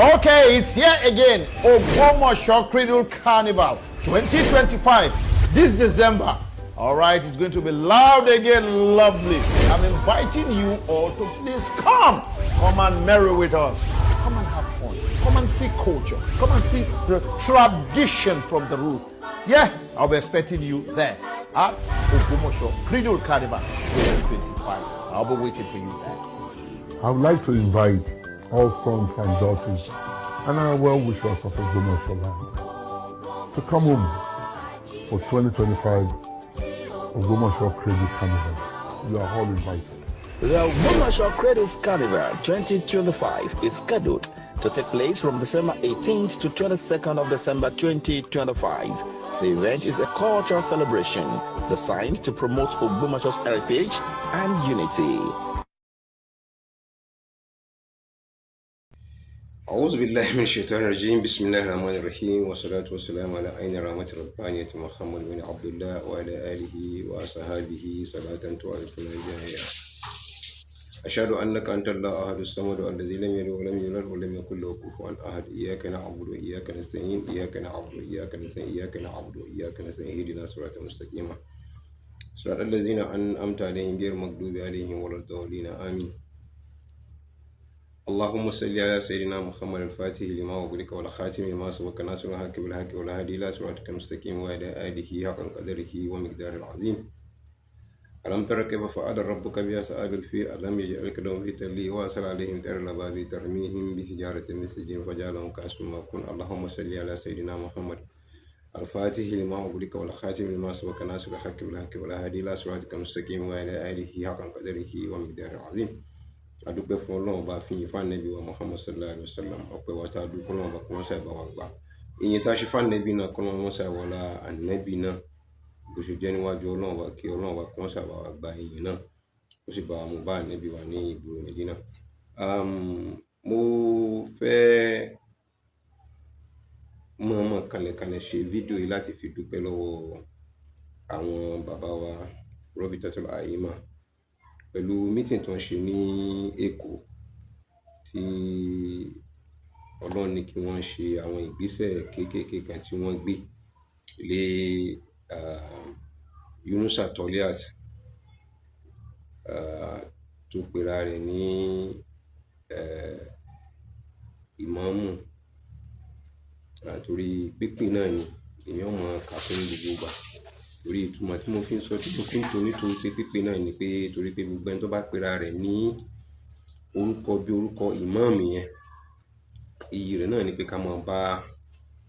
Okay, it's here again. Ogbomoso Cradle Carnival 2025. This December. All right, it's going to be loud again, lovely. I'm inviting you all to please come. Come and merry with us. Come and have fun. Come and see culture. Come and see the tradition from the root. Yeah, I'll be expecting you there at Ogbomoso Cradle Carnival 2025. I'll be waiting for you there. I would like to invite all sons and daughters and our well-wishers of Ogbomoso land to come home for 2025 Ogbomoso Cradle Carnival. You are all invited. The Ogbomoso Cradles Carnival 2025 is scheduled to take place from December 18th to 22nd of December 2025. The event is a cultural celebration designed to promote Ogbomoso's heritage and unity. أعوذ بالله من الشيطان الرجيم بسم الله الرحمن الرحيم والصلاة والسلام على عين رحمة ربانية محمد بن عبد الله وعلى آله وصحبه صلاة تعرفنا بها. أشهد أنك أنت الله أحد الصمد الذي لم يلد ولم يولد ولم يكن له كفوا أحد. إياك نعبد وإياك نستعين إياك نعبد وإياك نستعين إياك نعبد وإياك نستعين اهدنا صراطا مستقيما صراط الذين أنعمت عليهم غير المغضوب عليهم ولا الضالين آمين. اللهم صل على سيدنا محمد الفاتح لما أغلق والخاتم لما سبق ناصر الحق بالحق والهادي إلى صراطك المستقيم وعلى آله حق قدره ومقداره العظيم. ألم تر كيف فعل ربك بأصحاب الفيل ألم يجعل كيدهم في تضليل وأرسل عليهم طيرا أبابيل ترميهم بحجارة من سجيل فجعلهم كعصف مأكول. اللهم صل على سيدنا محمد الفاتح لما أغلق والخاتم لما سبق ناصر الحق بالحق والهادي إلى صراطك المستقيم وعلى آله حق قدره ومقداره العظيم. adúpẹ́ fún Ọlọ́run bá fi yìn fún Ànábì wa Muhammad sallallahu alaihi wasallam ọpẹ́ wa tá a dúpẹ́ Ọlọ́run bá kó wọn ṣàìbá wa gbà ìyìn tá a ṣe fún Ànábì náà kọ́ wọn ṣàìwọlá Ànábì náà bó ṣe jẹ́ níwájú Ọlọ́run bá kí Ọlọ́run bá kó wọn ṣàìbá wa gbà ìyìn náà ó sì bá wa mú bá Ànábì wa ní ìgboro Mẹ́dínà. Mo fẹ́ mọ̀ọ́mọ̀ kalẹ̀kalẹ̀ ṣe fídíò yìí láti fi dúpẹ́ lọ́wọ́ àwọn bàbá wa Robitatul Aima pẹ̀lú meeting tó ń ṣe ní Èkó tí Ọlọ́run ní kí wọ́n ṣe àwọn ìgbésẹ̀ kéékèèké kan tí wọ́n gbé lé Yunusa Toliat tó pera rẹ̀ ní ìmáàmù torí pípé náà ni èèyàn mọ̀ ká fún gbogbo ìgbà torí ìtumọ̀ tí mo fi ń sọ tí mo fi ń torí torí pé pípé náà ni pé torí pé gbogbo ẹni tó bá pera rẹ̀ ní orúkọ bí orúkọ ìmáàmù yẹn iyì rẹ̀ náà ni pé ká máa bá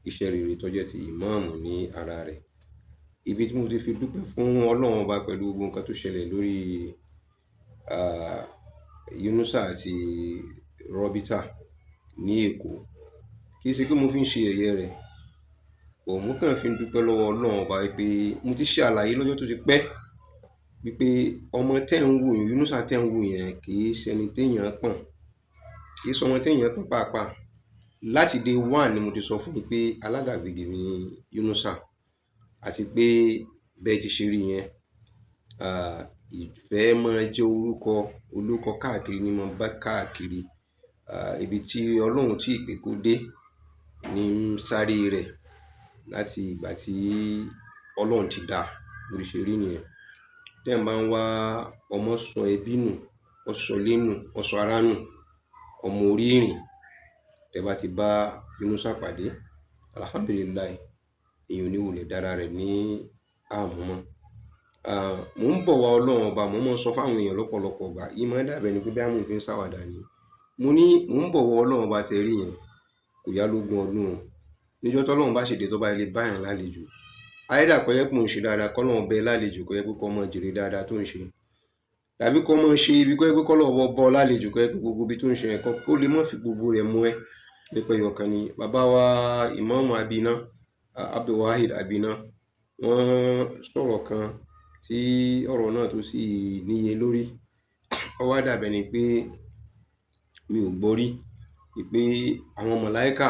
iṣẹ́ rere tó jẹ́ ti ìmáàmù ní ara rẹ̀. Ibi tí mo ti fi dúpẹ́ fún Ọlọ́run ọba pẹ̀lú gbogbo nǹkan tó ṣẹlẹ̀ lórí Yunusa àti Robita ní Èkó kì í ṣe pé mo fi ń ṣe ẹ̀yẹ rẹ̀ mo kàn fi ń dúpẹ́ lọ́wọ́ Ọlọ́run ọba pé mo ti ṣe àlàyé lọ́jọ́ tó ti pẹ́ wípé ọmọ tẹ́ ń wò yẹn Yunusa tẹ́ ń wò yẹn kì í ṣẹni téèyàn pọ̀n kì í sọmọ téèyàn pọ̀n pàápàá láti day one ni mo ti sọ fún yín pé alágàgbègbè mi ni Yunusa àti pé bẹ́ẹ̀ ti ṣe rí yẹn ìfẹ́ máa jẹ́ olùkọ́ káàkiri ni mo bá káàkiri ibi tí Ọlọ́run tí ìpè kó dé ní sáré rẹ̀ láti ìgbà tí Ọlọ́run ti dá lórí ṣe rí nìyẹn. Tẹ́ ń bá ń wá ọmọ sọ ẹbí nù ọsọ lẹ́nu ọsọ ara nù ọmọ orí ìrìn tẹ́ bá ti bá Yunusa pàdé alhamdulilayi èèyàn ní wulẹ̀ dára rẹ̀ ní àmọ́ mò ń bọ̀ wá Ọlọ́run ọba mo mọ̀ sọ fáwọn èèyàn lọ́pọ̀lọpọ̀ ọgbà yìí máa dàbẹ̀ ni pé bí àwọn òfin ṣàwàdà ni mo ní mò ń bọ̀ wá Ọlọ́run ọba tẹ̀ rí yẹn kò yá lógún ọdún o níjọ́ tọ́lọ́run bá ṣèdè tó bá ilé báyàn lálejò àìdá kò yẹ kó ń ṣe dáadáa kọ́lọ́run bẹ lálejò kò yẹ pé kọ́ mọ jèrè dáadáa tó ń ṣe tàbí kọ́ mọ ṣe ibi kọ́ yẹ pé kọ́lọ́run bọ́ lálejò kọ́ yẹ pé gbogbo ibi tó ń ṣe yẹn kó lè mọ́ fi gbogbo rẹ̀ mú ẹ pípẹ́ yọkan ni. Bàbá wa Ìmáàmù Abina Abdulwahid Abina wọ́n sọ̀rọ̀ kan tí ọ̀rọ̀ náà tó sì níye lórí ó wá dàbẹ̀ ni pé mi ò gbọ́ rí pé àwọn màláíkà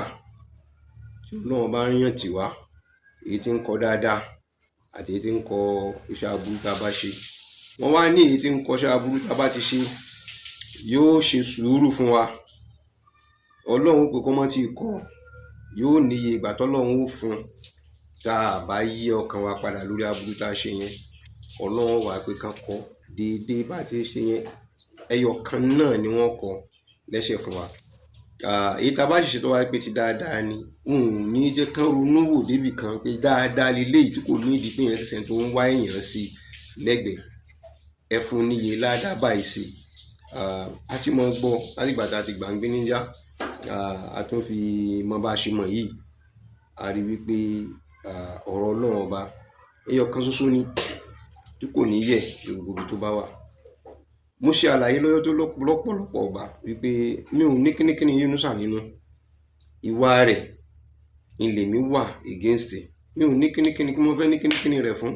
tí Ọlọ́run bá ń yàn tì wá èyí tí ń kọ dáadáa àti èyí tí ń kọ iṣẹ́ aburú tá a bá ṣe wọ́n wá ní èyí tí ń kọ iṣẹ́ aburú tá a bá ti ṣe yóò ṣe sùúrù fún wa Ọlọ́run pé kó mọ́ tí kọ̀ yóò níye ìgbà tọ́lọ́run ó fún tá a bá yí ọkàn wa padà lórí aburú tá a ṣe yẹn. Ọlọ́run wà pé kán kọ déédéé bá ti ṣe yẹn, ẹyọ kan náà ni wọ́n kọ lẹ́sẹ̀ fún wa. Èyí tá a bá ṣiṣẹ́ tó wáyé pé ti dáadáa ni ní jẹ́ kán ronú wò débì kan pé dáadáa leléyìí tí kò ní ìdí pé yẹn ṣẹ̀ṣẹ̀ tó ń wá èèyàn sí lẹ́gbẹ̀ẹ́ ẹ fún níye ládàá báyìí sí. A ti mọ gbọ́ láti ìgbà tá a ti gbàǹgbé níjà, a tún fi mọ bá a ṣe mọ̀ yìí, a rí wípé ọ̀rọ̀ Ọlọ́run ọba ẹyọ kan ṣoṣo ni tí kò ní yẹ̀ ní gbogbo ibi tó bá wà. Mo ṣe àlàyé lọ́jọ́ tó lọ́pọ̀lọpọ̀ ọgbà wípé mi ò ní kínníkínní Yunusa nínú ìwà rẹ̀, ilé mi wà against ẹ̀. Mi ò ní kínníkínní kí mo fẹ́ ní kínníkínní rẹ̀ fún.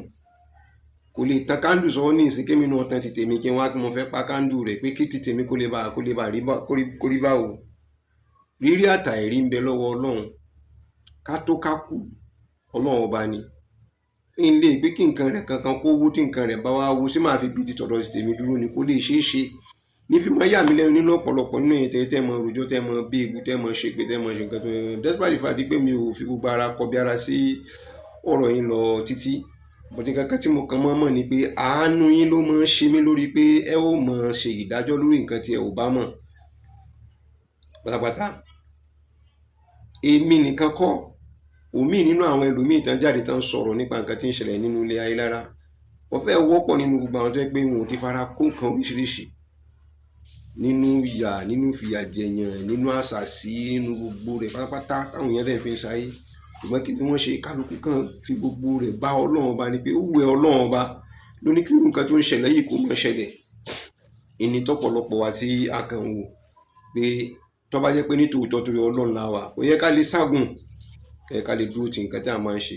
Kò lè tan kándù sọ́wọ́ ní ìsìn kémi náà tan ti tèmi kí n wá kí mo fẹ́ pa kándù rẹ̀ pé kí ti tèmi kó lè bá rí bá o. Rírí àtàìrí ń bẹ lọ́wọ́ Ọlọ́run, ká tó ká kú Ọlọ́run ọba ni. N lè gbé kí nǹkan rẹ̀ kankan kó wó tí nǹkan rẹ̀ bá wá wó sí máa fi bí ti tọ̀dọ̀ sí tèmi dúró ni, kó lè ṣeé ṣe. Ní fi máa yà mí lẹ́nu nínú ọ̀pọ̀lọpọ̀ nínú ẹ̀yìn tẹ́ mọ rojọ́ tẹ́ mọ bí ewu tẹ́ mọ ṣe pé tẹ́ mọ ṣe nǹkan tó despite the fact pé mi ò fi gbogbo ara kọbi ara sí ọ̀rọ̀ yín lọ títí. Bọ̀dé kankan tí mo kàn mọ̀ ni pé àánú yín ló máa ń ṣe mí lórí pé ẹ ó mọ̀ ṣe ìdájọ́ lórí nǹkan tí ẹ ò bá mọ̀ pátápátá. Èmi nìkan kọ́, òmíì nínú àwọn ẹlòmíì tán jáde tán sọ̀rọ̀ nípa nǹkan tí ń ṣẹlẹ̀ nínú ilé ayé lára. Wọ́n fẹ́ wọ́pọ̀ nínú gbogbo àwọn tó yẹ pé wọn ò ti fara kó nǹkan oríṣiríṣi nínú ìyà, nínú ìfìyàjẹyàn, nínú àṣàsí, nínú gbogbo rẹ̀ pátápátá táwọn èèyàn dẹ̀ fi ń ṣayé. Ṣùgbọ́n kí ni wọ́n ṣe? Kálukú kan fi gbogbo rẹ̀ bá Ọlọ́run ọba ni pé ó wẹ Ọlọ́run ọba ló ní kí irú nǹkan tó ń ṣẹlẹ̀ yìí kó má ṣẹlẹ̀. Ìní tọ́pọ̀lọpọ̀ wa tí a kàn wò pé tó bá jẹ́ pé ní tòótọ́ torí Ọlọ́run la wà, ó yẹ ká lè ságùn, ká lè dúró ti nǹkan tí a máa ń ṣe.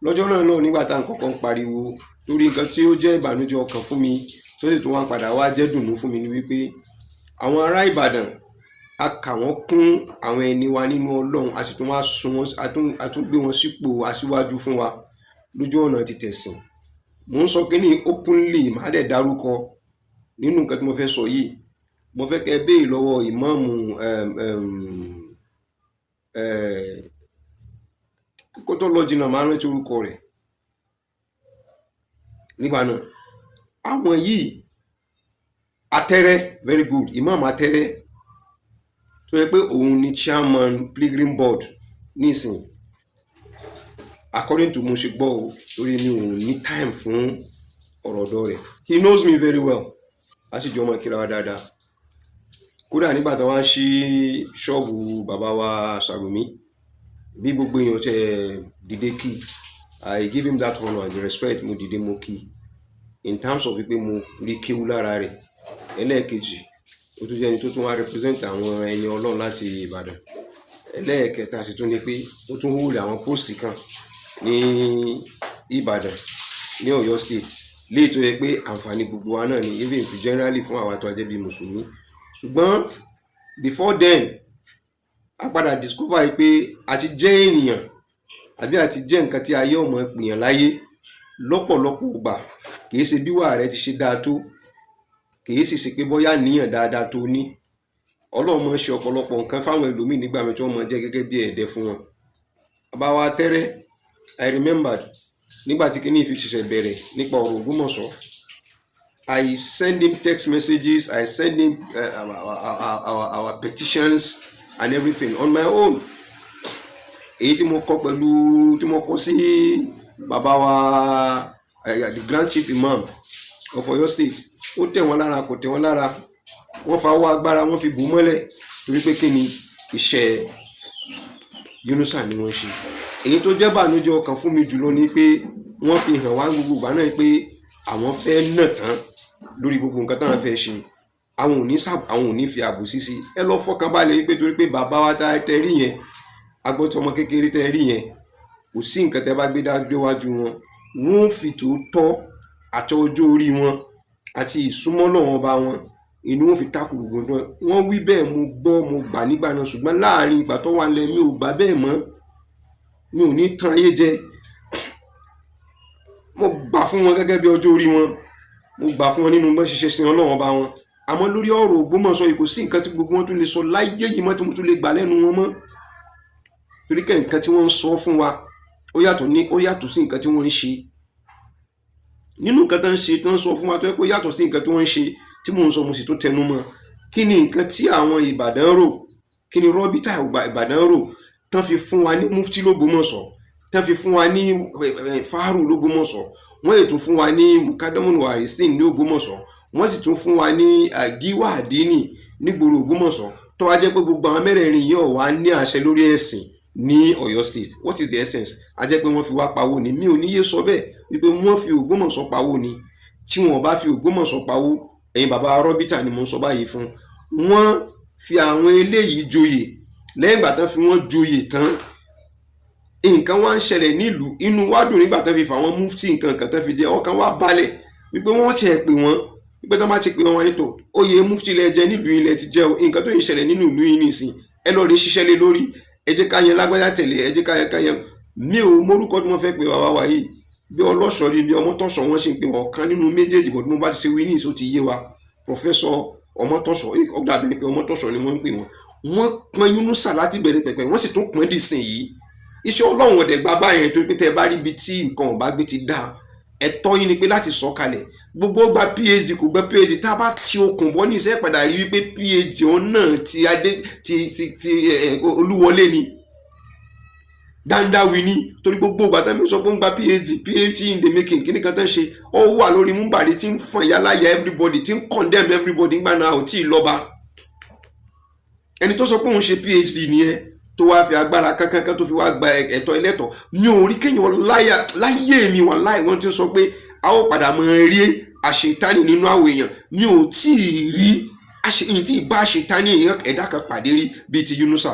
Lọ́jọ́ náà nígbà tá à ń kọ́kọ́ ń pariwo lórí nǹkan tí ó jẹ́ ìbànújẹ́ ọkàn fún mi tó sì tún wá padà wá jẹ́ dùnnú fún mi ni wípé àwọn ará Ìbàdàn a kà wọ́n kún àwọn ẹni wa nínú Ọlọ́run, a sì tún wá sun wọn, a tún gbé wọn sípò aṣíwájú fún wa lójú ọ̀nà ti tẹ̀sìn. Mo ń sọ kíní openly, màá dẹ̀ dárúkọ nínú nǹkan tí mo fẹ́ sọ yìí. Mo fẹ́ kẹ́ béèrè lọ́wọ́ ìmáàmù kó tó lọ jìnnà máa rántí orúkọ rẹ̀ nígbà náà. Àwọn yìí Atẹ́rẹ́, very good, Imam Atẹ́rẹ́ tó yẹ pé òun ni chairman Pilgrim Board nísìn, according to mo ṣe gbọ́ o, torí mi ò ní time fún ọ̀rọ̀ ọ̀dọ́ rẹ̀. He knows me very well, a sì jọ mọ̀ kíra wa dáadáa. Kódà nígbà tí wọ́n ṣí ṣọ́ọ̀bù bàbá wa Ṣàrùmí, bí gbogbo èèyàn tẹ dìde kí, I give him that honor and respect, mo dìde mo kí in terms of pé mo rí kéwú lára rẹ̀. Ẹlẹ́ẹ̀kejì, ó tún jẹ́ ẹni tó tún wá represent àwọn ẹni Ọlọ́run láti Ìbàdàn. Ẹlẹ́ẹ̀kẹta sì tún ni pé ó tún hold àwọn post kan ní Ìbàdàn ní Ọ̀yọ́ state, léyìí tó yẹ pé àǹfààní gbogbo wa náà ni, even generally fún àwa tó a jẹ́ bí mùsùlùmí. Ṣùgbọ́n before then a padà discover pé a ti jẹ́ ènìyàn àbí a ti jẹ́ nǹkan tí ayé ọmọ pèèyàn láyé lọ́pọ̀lọpọ̀ ìgbà. Kìí ṣe bí wà rẹ ti ṣe dáa tó, kìí sì ṣe pé bóyá níyàn dáadáa tó ní. Ọlọ́run máa ń ṣe ọ̀pọ̀lọpọ̀ nǹkan fáwọn ẹlòmíì nígbà mi tí wọ́n máa jẹ́ gẹ́gẹ́ bí ẹ̀dẹ́ fún wọn. Bàbá wa Atẹ́rẹ́, I remembered nígbà tí kíní fi ṣẹ̀ṣẹ̀ bẹ̀rẹ̀ nípa ọ̀rọ̀ Ògbómọ̀ṣọ́, I send him text messages, I send him our petitions and everything on my own. Èyí tí mo kọ sí bàbá wa the Grand Chief Imam of Ọ̀yọ́ State, ó tẹ̀ wọ́n lára kò tẹ̀ wọ́n lára, wọ́n fa owó agbára wọ́n fi bù mọ́lẹ̀ torí pé kí ni iṣẹ́ Yunusa ni wọ́n ṣe. Èyí tó jẹ́ bànújẹ́ ọkàn fún mi jùlọ ni pé wọ́n fi hàn wá gbogbo ìgbà náà pé àwọn fẹ́ nà tán lórí gbogbo nǹkan táwọn fẹ́ ṣe. Àwọn ò ní fi àbòsí sí. Ẹ lọ fọkàn balẹ̀ pé torí pé bàbá wa tẹ rí yẹn, agbọ́tọ̀ ọmọ kékeré tẹ rí yẹn, kò sí nǹkan tẹ bá gbé wájú wọn, wọ́n fi tòótọ́ àti ọjọ́ orí wọn àti ìsúnmọ́ Ọlọ́run ọba wọn, inú wọn fi takò gbogbo náà. Wọ́n wí bẹ́ẹ̀, mo gbọ́, mo gbà nígbà náà, ṣùgbọ́n láàrin ìgbà tó wà nílẹ̀ mi ò gbà bẹ́ẹ̀ mọ́. Mi ò ní tan ayé jẹ. Mo gbà fún wọn gẹ́gẹ́ bí ọjọ́ orí wọn, mo gbà fún wọn nínú bọ́n ṣiṣẹ́ sin Ọlọ́run ọba wọn. àmọ́ lórí ọ̀rọ̀ Ògbómọ̀ṣọ́ yìí kò sí nǹkan tí gbogbo wọn tún lè sọ láyé yìí mọ́ tí mo tún lè gbà lẹ́nu wọn mọ́ torí kẹ́ nǹkan tí wọ́n ń sọ fún wa ó yàtọ̀ sí nǹkan tí wọ́n ń ṣe nínú nǹkan tó ń ṣe tó ń sọ fún wa tó yẹ kó yàtọ̀ sí nǹkan tí wọ́n ń ṣe tí mò ń sọ mo sì tún tẹnu mọ́ kí ni nǹkan tí àwọn Ìbàdàn rò kí ni rọ́bítà Ìbàdàn rò tán fi fún wa ní mufti l'Ógbómọ̀ṣọ́ tán fi fún wa ní fáàrù l'Ógbómọ̀ṣọ́ wọ́n ètò fún wa ní mukadamun warisin ní Ògbómọ̀ṣọ́ wọ́n sì tún fún wa ní gíwá àdínì nígboro Ògbómọ̀ṣọ́ tó wá jẹ́ pé gbogbo àwọn mẹ́rẹ̀ẹ̀rin yìí ò wá ní àṣẹ lórí ẹ̀sìn ní Ọ̀yọ́ state. What is the essence? A jẹ́ pé wọ́n fi wá pawó ni mi ò níyé sọ bẹ́ẹ̀ wípé wọ́n fi Ògbómọ̀ṣọ́ pawó ni tí wọ́n bá fi Ògbómọ̀ṣọ́ pawó ẹ̀yin bàbá rọ́bítà ni mo ń sọ báyìí fún wọ́n fi àwọn eléyìí joyè lẹ́yìn ìgbà tán fi wọ́n joyè tán nǹkan wá ń ṣẹlẹ̀ nílùú inú wá dùn nígbà tán fi fà wọ́n mufti nǹkan kan tán fi jẹ ọkàn wá balẹ̀ wípé wọ́n ti ẹ̀ pè wọ́n wípé tán bá ti pè wọ́n wá nítò oyè mufti lẹ jẹ nílùú ilẹ̀ ti jẹ́ o nǹkan tó ń ṣẹlẹ̀ nínú ìlú yìí nìsín ẹ lọ́ọ́ rí ṣiṣẹ́ lé lórí ẹ jẹ́ ká yẹn lágbájá tẹ̀lé ẹ jẹ́ ká yẹn mi ò mórúkọ tí wọ́n fẹ́ pè wá wá yìí bí ọlọ́ṣọ́ rí bí Ọmọ́tọ́ṣọ́ wọ́n ṣe ń pè wọ́n kan nínú méjèèjì bọ̀ tí mo bá ti ṣe wí ní ìṣó ti yé wa Professor Ọmọ́tọ́ṣọ́ ọgbà bẹ̀rẹ̀ pé Ọmọ́tọ́ṣọ́ ni wọ́n ń pè wọ́n pọn Yunusa láti bẹ̀rẹ̀ pẹ̀pẹ̀ wọ́n sì tún pọn dìsìn yìí iṣẹ́ Ọlọ́run ọ̀dẹ̀ gba báyẹn torí pé tẹ́ ẹ bá rí ibi tí nǹkan ọ̀bá gbé ti dáa ẹ̀tọ́ yín ni pé láti sọ kalẹ̀ gbogbo gba PhD kò gba PhD tá a bá ti okùn bọ́ ní iṣẹ́ padà rí wípé PhD òun náà ti Olúwọlé ni dáńdáwì ní torí gbogbo ìgbà tán mi sọ pé ó ń gba PhD in the making kí ni kan tán ṣe ó wà lórí múbàrí tí ń fọn ìyáláyà everybody tí ń condemn everybody ńgbà náà ò tí ì lọ́ba ẹni tó sọ pé òun ṣe PhD nìyẹn tó wá fi agbára kankan tó fi wá gba ẹ̀tọ́ ẹlẹ́tọ̀ mi ò rí kéèyàn láyé mi wà láì wọ́n ti sọ pé a ó padà mọ rí àṣetánì nínú àwọn èèyàn mi ò tí ì rí àṣeyìn tí ì bá àṣetánì ẹ̀dá kan pàdé rí bíi ti Yunusa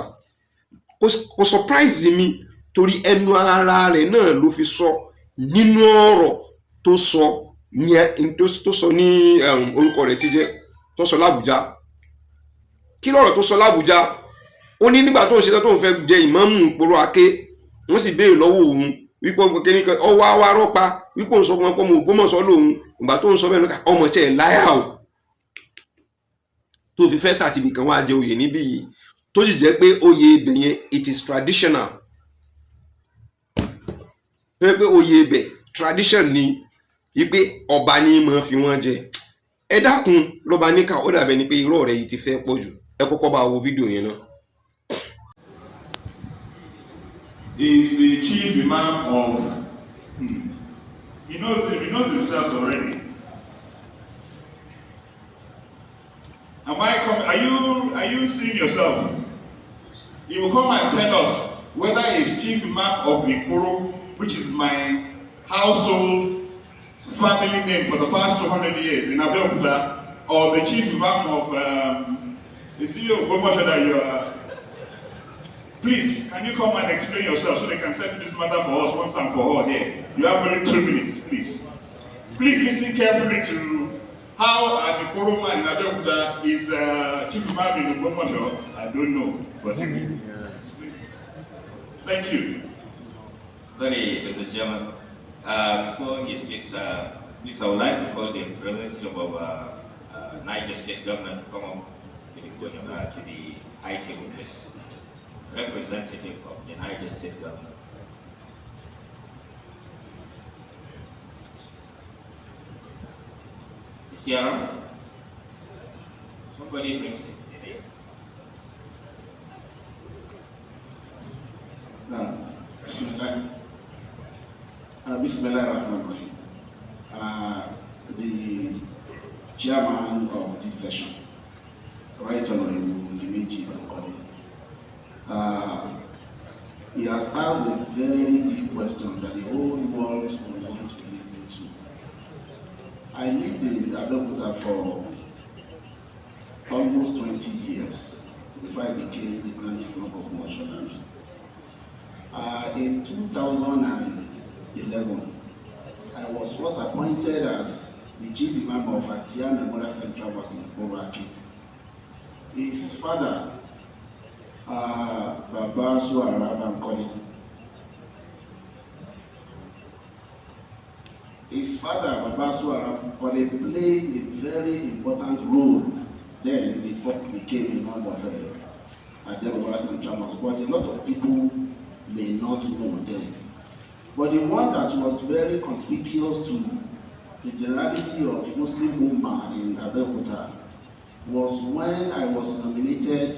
kò surprise mi torí ẹnu ara rẹ̀ náà ló fi sọ nínú ọ̀rọ̀ tó sọ ní orúkọ rẹ̀ ti jẹ́ tó sọ l'Àbújá kí lọ́rọ̀ tó sọ l'Àbújá ó ní nígbà tó ń ṣetán tó ń fẹ́ jẹ ìmáàmù ìpòrò Aké wọ́n sì béèrè lọ́wọ́ òun wípé kẹ́nìkan ọwọ́ àwa rọ́pa wípé òun sọ fún wọn pé ọmọ Ògbómọ̀ṣọ́ lòun ìgbà tó ń sọ bẹ́ẹ̀ nípa ọmọ tẹ̀ láyà o tó fi fẹ́ tàti ibìkan wá jẹ oyè níbí yìí tó sì jẹ́ pé oyè ibẹ̀ yẹn it is traditional pé oyè ibẹ̀ tradition ni wípé ọba ní máa fi wọ́n jẹ ẹ dákun lọ́ba níkà ó dàbẹ̀ ni pé irọ́ rẹ̀ yìí ti fẹ́ pọ̀ jù ẹ kọ́kọ́ bá wo fídíò yẹn náà. Is the chief imam of he knows himself already. Am I coming? Are you seeing yourself? He will come and tell us whether he's chief imam of Ikoro, which is my household family name for the past 200 years in Abeokuta, or the chief imam of is he Ogbomoso that you are? Please, can you come and explain yourself so they can settle this matter for us once and for all here? You have only 2 minutes, please. Please listen carefully to how an Ikoro man in Abeokuta is chief imam in Ogbomoso. I don't know, but thank you. Sorry, Mr. Chairman. Before he speaks, please, I would like to call the representative of Niger State Government to come up to the high table, please. Representative of the Niger State Government. Is he around? Somebody brings it. Bismillahirrahmanirrahim. The chairman of this session, Right Honorable Dimeji Bankole, he has asked a very big question that the whole world will want to listen to. I lived in Abeokuta for almost 20 years before I became the Grand Chief of Ogbomoso. In 2011, I was first appointed as the chief imam of Atia Memorial Central Mosque in Boraki. His father, Baba Suara Bankole. His father, Baba Suara Bankole, played a very important role then before he became a member of Adebola Central Mosque, but a lot of people may not know then. But the one that was very conspicuous to the generality of Muslim Ummah in Abeokuta was when I was nominated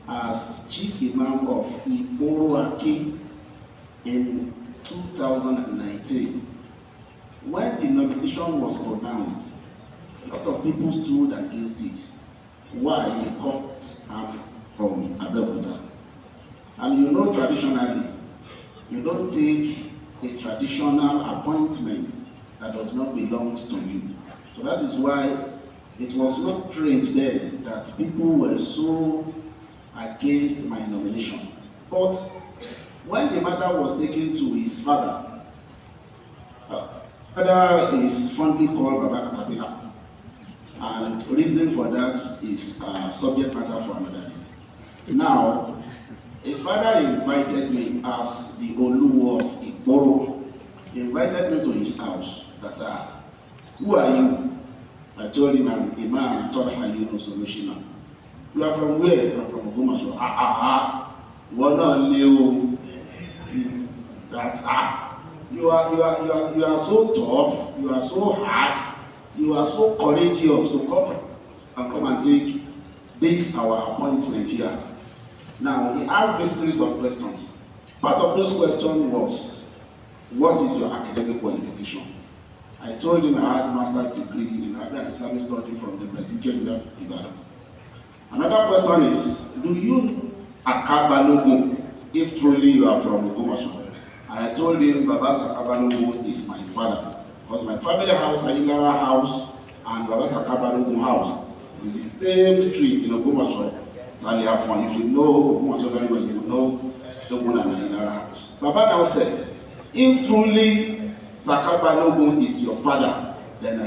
as Chief Imam of Ikoroaki in 2019. When the nomination was pronounced, a lot of people stood against it. Why? Because I'm from Abeokuta. And you know, traditionally, you don't take a traditional appointment that does not belong to you. So that is why it was not strange then that people were so against my nomination. But when the matter was taken to his father, father is fondly called Baba Katapila, and the reason for that is subject matter for another day. Now, his father invited me as the Oluwo of Ikoro. He invited me to his house. That who are you? I told him I'm Imam Tolha Yunus Olushina. You are from where? I'm from Ogbomoso. What on you? That you are so tough. You are so hard. You are so courageous to come and take this our appointment here. Now he asked me a series of questions. Part of those questions was, what is your academic qualification? I told him I had a master's degree in Arabic and Islamic study from the President University of Ibadan. Another question is, do you Akabalogun if truly you are from Ogbomoso? And I told him Baba's Akabalogun is my father, because my family house, Ayilara house, and Baba's Akabalogun house in the same street in Ogbomoso. If you know Ogbomoso very well, you know the one and Ayilara house. Baba now said, if truly Sakabalogun is your father, then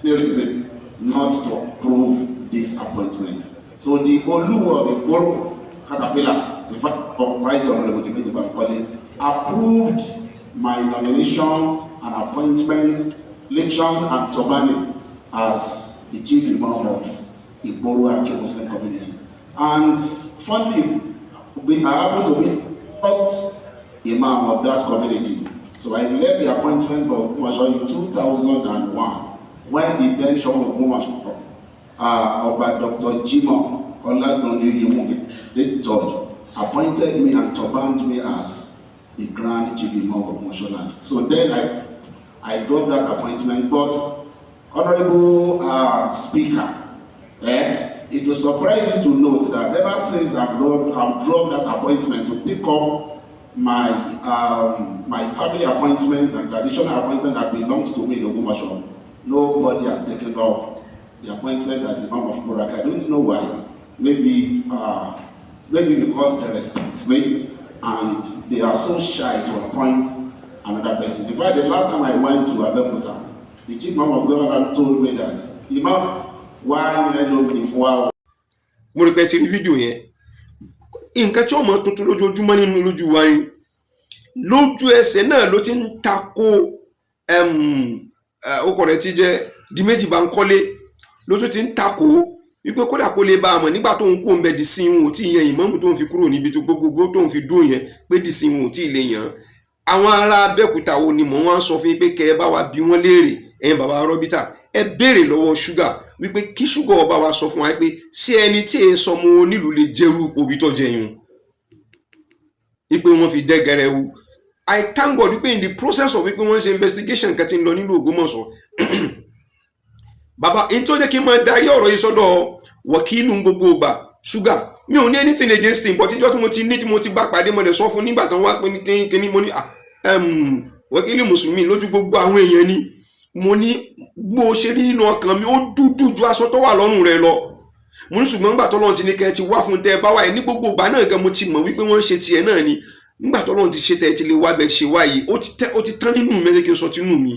there is a not to approve this appointment. So the Oluwo of Ikoro Katapila, the fact of Right Honorable Dimeji Bankole, approved my nomination and appointment, election and turbaning as the Chief Imam of Ikoroaki Muslim community. And finally, I happened to be the first Imam of that community. So I led the appointment for Ogbomoso in 2001, when the then Shop of Ogbomoso, by Dr. Jimoh Olagbonu the judge, appointed me and turbaned me as the Grand Chief Imam of Ogbomoso land. So then I dropped that appointment, but Honorable Speaker, it will surprise you to note that ever since I've dropped that appointment to take up my family appointment and traditional appointment that belongs to me in Ogbomoso, nobody has taken up the appointment as Imam of Ikoroaki. I don't know why. Maybe because they respect me and they are so shy to appoint another person. In fact, the last time I went to Abeokuta, the Chief Imam of Government told me that, Imam, why you don't believe wow? Mo rí pé ti rí fídíò yẹn, nǹkan tí ọmọ tuntun lójoojúmọ́ nínú lójú wa yín lójú ẹsẹ̀ náà ló ti ń tako ọkọ rẹ̀ ti jẹ́ Dimeji Bankole ló tún ti ń tako wípé kódà kó lè bá a mọ̀ nígbà tó ń kó ń bẹ di sí wọn ò tí ì yan ìmáàmù tó ń fi kúrò níbi tó gbogbo tó ń fi dún yẹn pé di sí wọn ò tí ì lè yàn àwọn ará Abẹ́òkúta wo ni mò ń wá sọ fún yín pé kẹ́ ẹ bá wa bí wọ́n léèrè ẹ̀yin bàbá Rọ́bítà ẹ béèrè lọ́wọ́ Ṣúgà wípé kí Ṣúgà ọba wa sọ fún wa pé ṣé ẹni tí èé sọmọ onílùú lè jẹ́rú òbí tó jẹyún wípé wọ́n fi dẹ́gẹrẹ wu. I thank God wípé in the process of wípé wọ́n ṣe investigation kan tí ń lọ nílùú Ògbómọ̀ṣọ́ bàbá èyí tó jẹ́ kí n máa darí ọ̀rọ̀ yìí sọ́dọ̀ wọ̀kílù gbogbo ìgbà Ṣúgà mi ò ní anything against him but ìjọ́ tí mo ti bá pàdé mo lè sọ fún nígbà tí wọ́n wá pé ní kíní mo ní wọ̀kílù mùsùlùmí lójú gbogbo àwọn èèyàn ni mo ní gbó ṣe rí nínú ọkàn mi ó dúdú ju aṣọ tó wà lọ́rùn rẹ̀ lọ mo ní ṣùgbọ́n nígbà tọ́lọ́run ti ní kẹ́ ẹ ti wá fún tẹ́ ẹ bá wáyé ní gbogbo ìgbà náà gan mo ti mọ̀ wípé wọ́n ń ṣe tiẹ̀ náà ni nígbà tọ́lọ́run ti ṣe tẹ́ ẹ ti lè wá bẹ́ẹ̀ ṣe wáyé ó ti tán nínú mi ẹ kí n sọ tinú mi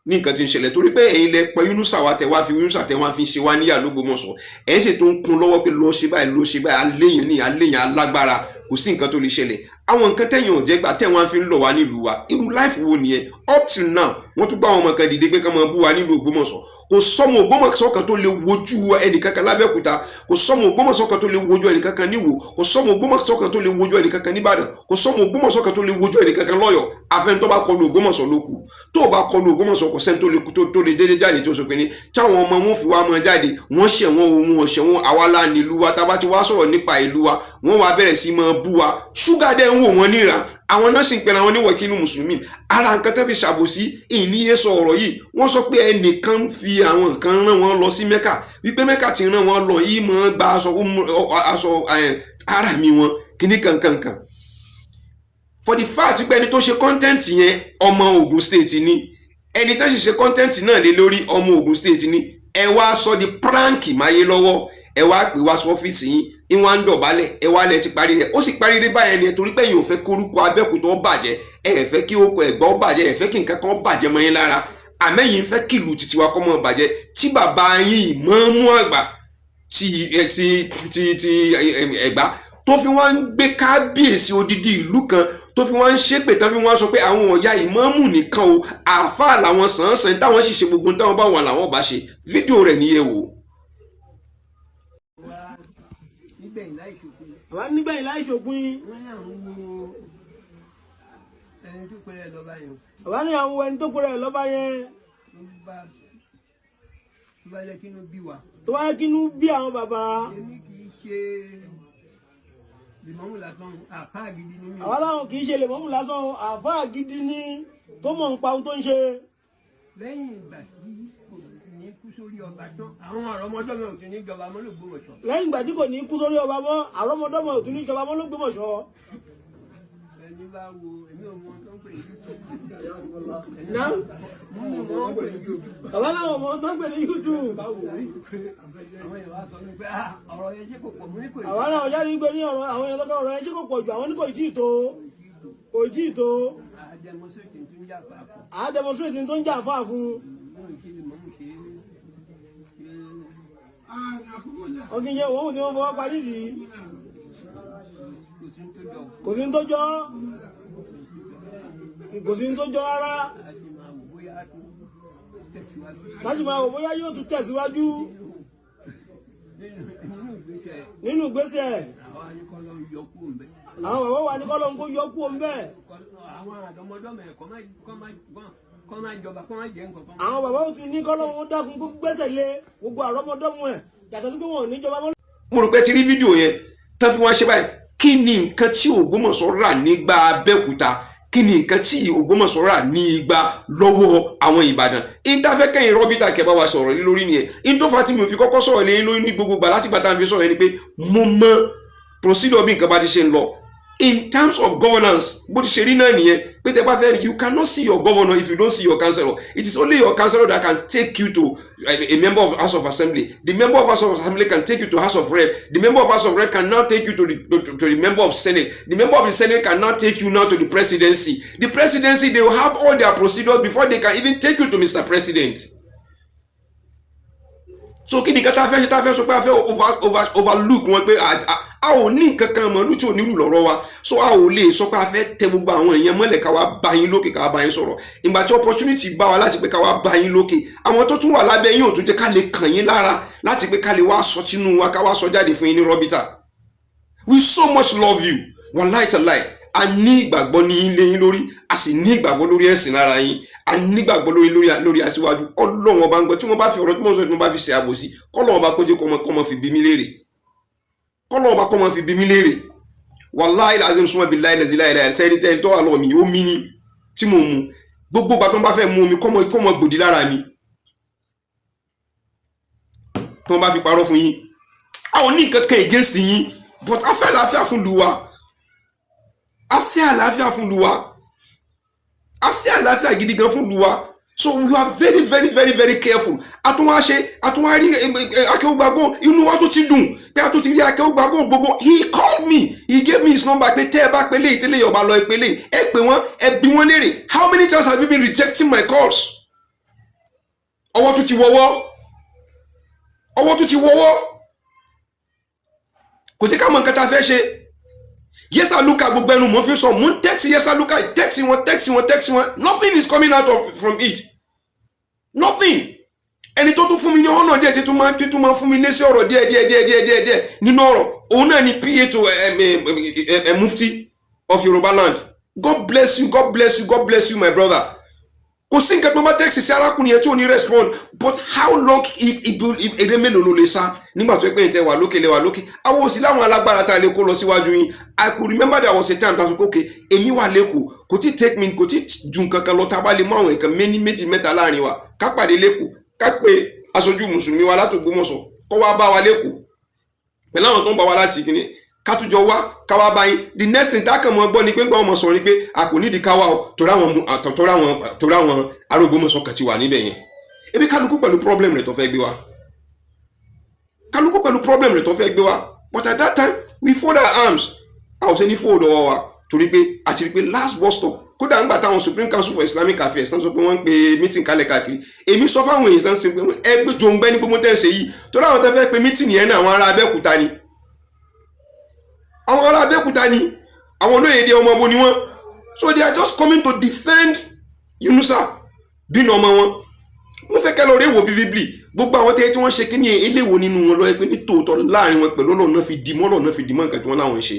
ní nǹkan tí ń ṣẹlẹ̀ torí pé ẹ̀yin lẹ pẹ́ Yunusa wa tẹ̀ wá fi Yunusa tẹ̀ wá fi ṣe wá níyà l'Ógbómọ̀ṣọ́ ẹ̀yin sì tó ń kun lọ́wọ́ pé lọ́ọ́ ṣe báyìí aléyàn alágbára kò sí nǹkan tó lè ṣẹlẹ̀ àwọn nǹkan tẹ̀yìn ò jẹ́ gbà tẹ̀ wọ́n fi ń lọ̀ wá nílùú wa irú láìfù wo nìyẹn up till now wọ́n tún gbá àwọn ọmọ kan dìde pé ká máa bú wa nílùú Ògbómọ̀ṣọ́. Kò sọ́mọ Ògbómọ̀ṣọ́ kan tó lè wojú ẹnìkankan l'Abẹ́òkúta, kò sọ́mọ Ògbómọ̀ṣọ́ kan tó lè wojú ẹnìkankan níwò, kò sọ́mọ Ògbómọ̀ṣọ́ kan tó lè wojú ẹnìkankan n'Íbàdàn, kò sọ́mọ Ògbómọ̀ṣọ́ kan tó lè wojú ẹnìkankan l'Ọ́yọ́. Àfẹn tó bá kọlu Ògbómọ̀ṣọ́ ló kù. Tó bá kọlu Ògbómọ̀ṣọ́ kò sẹ́ni tó lè dédé jáde tó sọ pé ní táwọn ọmọ wọn fi wá máa jáde wọ́n ṣẹ̀ wọ́n ṣẹ̀ wọ́n àwa la ní ìlú wa tá bá ti wá sọ̀rọ̀ nípa ìlú wa wọ́n wá bẹ̀rẹ̀ sí máa bú wa. Ṣúgà dẹ̀ ń wò wọ́n níra, àwọn náà sì ń pera wọn ní wọ̀kílù mùsùlùmí. Ara nǹkan tó fi ṣàbòsí ìníye sọ ọ̀rọ̀ yìí, wọ́n sọ pé ẹnìkan fi àwọn nǹkan rán wọn lọ sí Mẹ́kà, wípé Mẹ́kà ti rán wọn lọ yìí máa gba aṣọ ara mi wọn kíní kankankan. For the fact wípé ẹni tó ṣe content yẹn ọmọ Ògùn state ni, ẹni tó sì ṣe content náà lé lórí ọmọ Ògùn state ni, ẹ wá sọ di prank máyé lọ́wọ́, ẹ wá pè wá sọ ọ́fíìsì yín ìwọ̀n ń dọ̀bálẹ̀, ẹ wá lẹ ti parí rẹ̀. Ó sì parí rẹ̀ báyẹn ni torí pé èyàn ò fẹ́ kí orúkọ Abẹ́òkúta ó bàjẹ́, ẹ fẹ́ kí orúkọ Ẹ̀gbá ó bàjẹ́, ẹ fẹ́ kí nǹkan kan bàjẹ́ mọ́ yín lára. Àmẹ́yìn fẹ́ kí ìlú títí wa kọ́ mọ́ bàjẹ́. Tí bàbá yín ìmáàmù àgbà ti Ẹ̀gbá tó fi wá ń gbé kábíyèsí odidi ìlú kan tó fi wá ń ṣépè tó fi wá sọ pé àwọn ọ̀yà ìmáàmù nìkan o àáfàá làwọn sàn-án táwọn sì ṣe gbogbo táwọn bá wà làwọn bá ṣe. Fídíò rẹ̀ níyẹn wò. Àwa nígbẹ̀yìn láì ṣògùn. Àwa ní àwọn ẹni tó pèrè lọ́ba yẹn. Tó bá yẹ kínú bí wa. Tó bá yẹ kínú bí àwọn bàbá. Èmi kì í ṣe lèmọ́mù lásán, àfáà gidi ni mí. Àwa láwọn kì í ṣe lèmọ́mù lásán, àfáà gidi ni tó mọ̀ nípa ohun tó ń ṣe. Lẹ́yìn ìgbà tí ní kú sórí ọba tán, àwọn àrọ́mọdọ́mọ ò tún ní jọba mọ́ l'Ògbómọ̀ṣọ́. Lẹ́yìn ìgbà tí kò ní kú sórí ọba mọ́, àrọ́mọdọ́mọ ò tún ní jọba mọ́ l'Ògbómọ̀ṣọ́. Ẹni bá wo èmi ò mọ tó ń pè ní bàbá láwọn ọmọ tó ń pè ní YouTube. Àwọn náà jáde gbé ní ọ̀rọ̀ àwọn èèyàn lọ́kọ̀ ọ̀rọ̀ ẹ̀ ṣe kò pọ̀ jù, àwọn ní kò tí ì tó. Kò tí ì tó. À demonstrate tó ń jà fáà fún. Ọkì yẹn wọ́n tí wọ́n fọwọ́ parí rí. Kò sí ń tó jọ. Kò sí ń tó jọ rárá. Láti máa wò bóyá yóò tún tẹ̀síwájú nínú ìgbésẹ̀. Àwọn bàbá wa ní kọ́lọ́ ń kó yọ kú òun bẹ́ẹ̀. Àwọn àdọ́mọdọ́mọ ẹ̀kọ́ máa jọba kọ́ máa jẹ́ nǹkan kan. Àwọn bàbá ó tún ní kọ́lọ́ wọn dákun kó gbẹ́sẹ̀ lé gbogbo àrọ́mọdọ́mọ ẹ̀ yàtọ̀ sí pé wọn ò ní jọba mọ́. Mo rò pé ti rí fídíò yẹn tán fi wọ́n ṣe báyìí. Kí ni nǹkan tí Ògbómọ̀ṣọ́ rà nígbà Abẹ́òkúta? Kí ni nǹkan tí Ògbómọ̀ṣọ́ rà ní igba lọ́wọ́ àwọn Ìbàdàn? Ìtafẹ́ kẹ́yìn rọ́bìtà kẹ́ bá wa sọ̀rọ̀ lé lórí nìyẹn. Ìtọ́fà tí mi ò fi kọ́kọ́ sọ̀rọ̀ lé lórí ní gbogbo gbà láti gbàtà fi sọ̀rọ̀ ẹni pé mo mọ procedure bí nǹkan bá ti ṣe ń lọ. In terms of governance, bó ti ṣe rí náà nìyẹn pé tẹ́ bá fẹ́ you cannot see your governor if you don't see your councillor. It is only your councillor that can take you to a member of House of Assembly. The member of House of Assembly can take you to House of Rep. The member of House of Rep can now take you to the member of Senate. The member of the Senate can now take you now to the presidency. The presidency, they will have all their procedures before they can even take you to Mr. President. So kí ni ká tá fẹ́ sọ pé a fẹ́ overlook wọn pé a ò ní nǹkan kan mọ́ lútí onírú lọ́rọ̀ wa, so a ò lè sọ pé a fẹ́ tẹ gbogbo àwọn èèyàn mọ́lẹ̀ ká wá bá yín lókè ká wá bá yín sọ̀rọ̀. Ìgbà tí opportunity bá wa láti pé ká wá bá yín lókè, àwọn tó tún wà lábẹ́ yín ò tún jẹ́ ká lè kàn yín lára láti pé ká lè wá sọ tinú wa ká wá sọ jáde fún yín ní rọ́bìtà. We so much love you, wallahi tallahi. A ní ìgbàgbọ́ ní ilé yín lórí, a sì ní ìgbàgbọ́ lórí ẹ̀sìn lára yín, a ní ìgbàgbọ́ lórí aṣíwájú. Ọlọ́run ọba ń gbọ́ tí wọ́n bá fi ọ̀rọ̀ tí wọ́n sọ tí wọ́n bá fi ṣe àbòsí, kọ́lọ́run ọba kó jẹ́ kọ́mọ fi bí mí léèrè. Kọ́lọ́run ọba kọ́mọ fi bí mí léèrè. Wallahi lazim suma billahi lazi la ilaha sẹ́ni tẹ́ni tó wà lọ́wọ́ mi, omi ni tí mo mu. Gbogbo ìgbà tó ń bá fẹ́ mu omi kọ́mọ gbòdì lára mi. Tí wọ́n bá fi parọ́ fún yín. Àwọn ní nǹkan kan against yín, but a fẹ́ àlàáfíà fún ìlú wa. A fẹ́ àlàáfíà fún ìlú wa. A fẹ́ àlàáfíà gidi gan fún ìlú wa. So we are very very very very careful. Àtúnwárí Akéwùgbàgbọ́n inú wa tó ti dùn pé a tó ti rí Akéwùgbàgbọ́n gbogbo. He called me, he gave me his number pé tẹ́ ẹ bá pélé ìtẹ́lẹ̀ ọba lọ ìpele ẹ pè wọ́n ẹ bí wọ́n léèrè. How many times have you been rejecting my calls? Ọwọ́ tó ti wọ́wọ́. Ọwọ́ tó ti wọ́wọ́. Kò jẹ́ ká mọ nǹkan tá a fẹ́ ṣe. Yes, I look at gbogbo ẹnu mo fi sọ mo ń text yes, I look at text wọn nothing is coming out from it, nothing. Ẹni tó tún fún mi ní ọ̀nà díẹ̀ tí tún máa fún mi lé sí ọ̀rọ̀ díẹ̀ nínú ọ̀rọ̀ òun náà ni PA to Mufti of Yoruba land. God bless you my brother. Kò sí nǹkan tó bá text sí arákùnrin yẹn tí ò ní respond, but how long èrè mélòó ló lè sá nígbà tó pé ìtẹ́ wà lókè lẹ́wà lókè àwọn òsì láwọn alágbára tá a lè kó lọ síwájú yín. I could remember there was a time that okay èmi wà lẹ́kọ̀ọ́ kò tí take me kò tí ju nǹkan kan lọ tá a bá lè mú àwọn nǹkan méjì mẹ́ta láàrin wa ká pàdé lẹ́kọ̀ọ́ ká pé aṣojú mùsùlùmí wa láti Ògbómọ̀ṣọ́ kó wá bá wa lẹ́kọ̀ọ́ pẹ̀lú àwọn tó ń bá wa láti kíní ká tún jọ wá ká wá bá yín. The next thing tákàn mọ́ gbọ́ ni pé gbọ́n ọmọ sọ̀rọ̀ ni pé a kò nídìí ká wá o torí àwọn ará Ògbómọ̀ṣọ́ kan ti wà níbẹ̀ yẹn. Ebi kálukú pẹ̀lú problem rẹ̀ tó fẹ́ gbé wa but at that time we fold our arms. a ò ṣe ní fold ọwọ́ wa torí pé a ti rí pé last bus stop kódà ńgbà táwọn Supreme Council for Islamic Affairs tán sọ pé wọ́n ń pe meeting kalẹ̀ káàkiri èmi sọ fáwọn èèyàn tán ṣe pé ẹgbẹ́ jòǹgbẹ́ ní gbogbo tẹ́ ń ṣe yìí torí àwọn tẹ́ fẹ́ pe meeting yẹn náà àwọn ará Abẹ́òkúta ni àwọn olóyèdè ọmọ ọbọ ni wọ́n, so they are just coming to defend Yunusa bínú ọmọ wọn. wọ́n fẹ́ kẹ́ lọ rí èwo vividly gbogbo àwọn tẹ́ tí wọ́n ṣe kí ní eléwo nínú wọn lọ ẹgbẹ́ ní tòótọ́ láàrin wọn pẹ̀lú Ọlọ́run náà fi dìmọ́ nǹkan tí wọ́n láwọn ṣe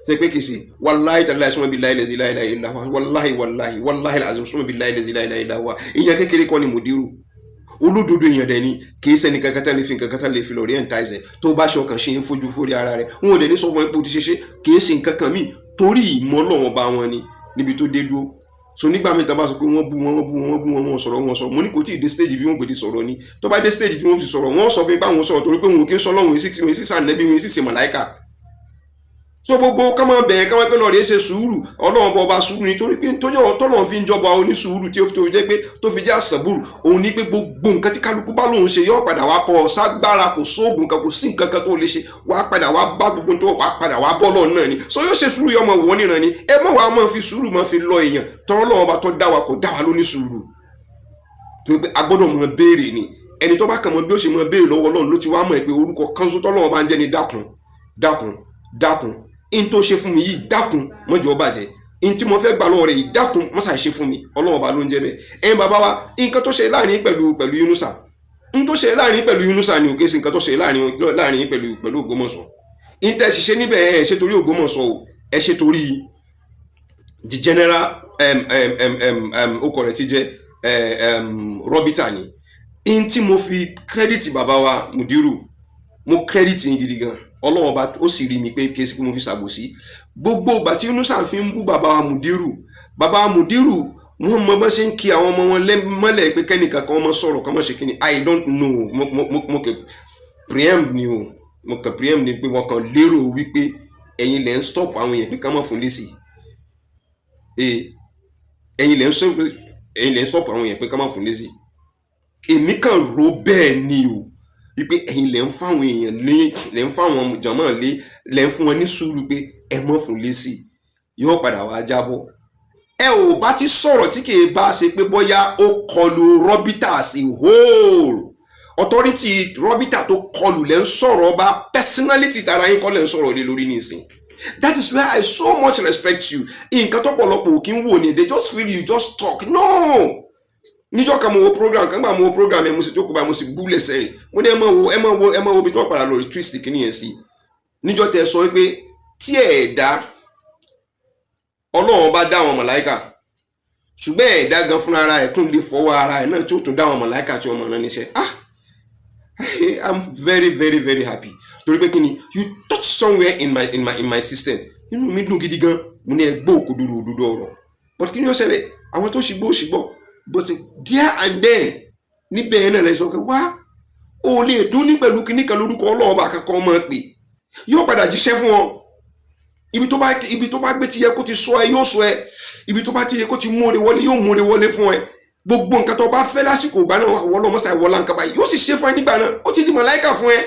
ṣe pé kìí ṣe wàláhì tàláhì sọ́mọ́ bí láìlẹ̀ láìláì ìlàwà wàláhì azim sọ́mọ́ bí láìlẹ̀ láìláì ìlàwà ìyẹn kékeré kọ́ ni mùdírù olódodo èèyàn dẹ̀ ni kìí ṣẹ́ni kankan lè fi kankan lè fi lọ rí ẹ̀ǹtáìsẹ̀ tó bá ṣe ọkàn ṣe ń fojú fórí ara rẹ̀ wọn ò dẹ̀ ní sọ fún ipò tí ṣe kìí ṣe nǹkan kan míì torí ìmọ̀ Ọlọ́run bá wọn ni níbi tó dé dúró. So nígbà mẹ́ta bá sọ pé wọ́n bú wọn sọ̀rọ̀ mo ní kò tí ì dé stage bí wọ́n gbèdé sọ̀rọ̀ ni tó bá dé stage bí wọ́n ti sọ̀rọ̀ wọ́n sọ fún báwọn sọ̀rọ̀ torí pé wọn ò kí ń sọ Ọlọ́run wọn sì sànẹ́bí wọn sì ṣe màláìkà. So gbogbo ká máa bẹ̀rẹ̀ ká máa pé lọ́ọ̀rẹ́ ṣe sùúrù Ọlọ́run bọ̀ ọba sùúrù nítorí pé tọ́lọ́run fi ń jọba oní sùúrù tí ó fi jẹ́ pé tó fi jẹ́ àṣàbùrù òun ní pé gbogbo nǹkan tí kálukú bá lòun ṣe yóò padà wá kọ ságbára kò sóògùn kan kò sí nǹkan kan tó lè ṣe wàá padà wá bá gbogbo tó wàá padà wá bọ́ lọ́ọ̀ náà ni so yóò ṣe sùúrù yọmọ wọ́n níran ni ẹ mọ̀ wàá máa fi sùúrù máa fi lọ èèyàn tọ́lọ́run ọba tó dá wa kò dá wa lóní sùúrù tó pé a gbọ́dọ̀ mọ béèrè ni ẹni tó bá kàn mọ bí ó ṣe mọ béèrè lọ́wọ́ Ọlọ́run ló ti wá mọ̀ pé orúkọ kan tó tọ́lọ́run ọba ń jẹ́ ni dákun in tó ṣe fún mi yìí dákun mọ́jọ́ bàjẹ́ in tí mo fẹ́ gbà lọ́wọ́ rẹ̀ yìí dákun mọ́sà ṣe fún mi Ọlọ́run bá ló ń jẹ́ bẹ́ẹ̀. ẹ̀yin bàbá wa nǹkan tó ṣe láàrin pẹ̀lú Yunusa n tó ṣe láàrin pẹ̀lú Yunusa ni òkè sí nǹkan tó ṣe láàrin pẹ̀lú Ògbómọ̀ṣọ́ in tẹ́ ṣiṣẹ́ níbẹ̀ ẹ̀ ṣe torí Ògbómọ̀ṣọ́ o ẹ̀ ṣe torí the general okọ̀ rẹ̀ ti jẹ́ Robita ni in tí mo fi credit bàbá wa Mudiru mo credit yín gidi gan Ọlọ́run ọba ó sì rí mi pé kí mo fi ṣàbòsí gbogbo ìgbà tí Yunusa fi ń bú bàbá wa Mudiru wọ́n mọ bá ṣe ń kí àwọn ọmọ wọn mọ́lẹ̀ pé kẹ́nìkan kan ọmọ sọ̀rọ̀ kan mọ̀ ṣe kíni I don't know mo kẹ preempt ni o mo kẹ preempt ni pé wọ́n kàn lérò wípé ẹ̀yin lẹ́ ń stop àwọn èèyàn pé ká má fún lésì ẹ̀yin lẹ́ ń stop àwọn èèyàn pé ká má fún lésì èmi kàn rò bẹ́ẹ̀ ni o wípé ẹ̀yin lẹ́ ń fáwọn èèyàn lẹ́ ń fáwọn jàmáà lẹ́ ń fún wọn ní sùúrù pé ẹ mọ́ fún lésì yóò padà wá jábọ́ ẹ ò bá ti sọ̀rọ̀ tí kìí bá ṣe pé bóyá ó kọlù Robita as a whole authority Robita tó kọlù lẹ́ ń sọ̀rọ̀ ọba personality tara yín kọ́ lẹ́ ń sọ̀rọ̀ lé lórí nísìn. That is where I so much respect you. Nǹkan tó pọ̀lọpọ̀ òkè ń wò ni they just feel you just talk no. Níjọ́ kan mo wo program kan gbà mo wo program ẹ mo sì jókòó bá mo sì bú lẹ́sẹ̀ rẹ̀ mo ní ẹ máa wo bí tí wọ́n padà lórí twist kìíní yẹn sí. Níjọ́ tẹ sọ pé tí ẹ̀dá Ọlọ́run bá dá àwọn màláíkà ṣùgbọ́n ẹ̀dá gan fúnra ara ẹ̀ tún lè fọwọ́ ara ẹ̀ náà tí ó tún dá àwọn màláíkà tí ọmọ náà níṣẹ́ I'm very very very happy torí pé kíni you touch somewhere in my system inú mi dùn gidi gan mo ní ẹgbẹ́ òkodoro òdodo ọ̀rọ̀ but kí ni ó ṣẹlẹ̀ àwọn tó ṣìgbọ́ but there and then níbẹ̀ yẹn náà lè sọ pé wá o lè dún ní pẹ̀lú kíní kan lórúkọ Ọlọ́run bá kankan ọmọ pè yóò padà jíṣẹ́ fún ọ ibi tó bá gbé ti yẹ kó ti sọ ẹ yóò sọ ẹ ibi tó bá ti yẹ kó ti múre wọlé yóò múre wọlé fún ẹ gbogbo nǹkan tó bá fẹ́ lásìkò ìgbà náà wọlọ́ mọ́sá ìwọlá nǹkan báyìí yóò sì ṣe fún ẹ nígbà náà ó ti di màláíkà fún ẹ.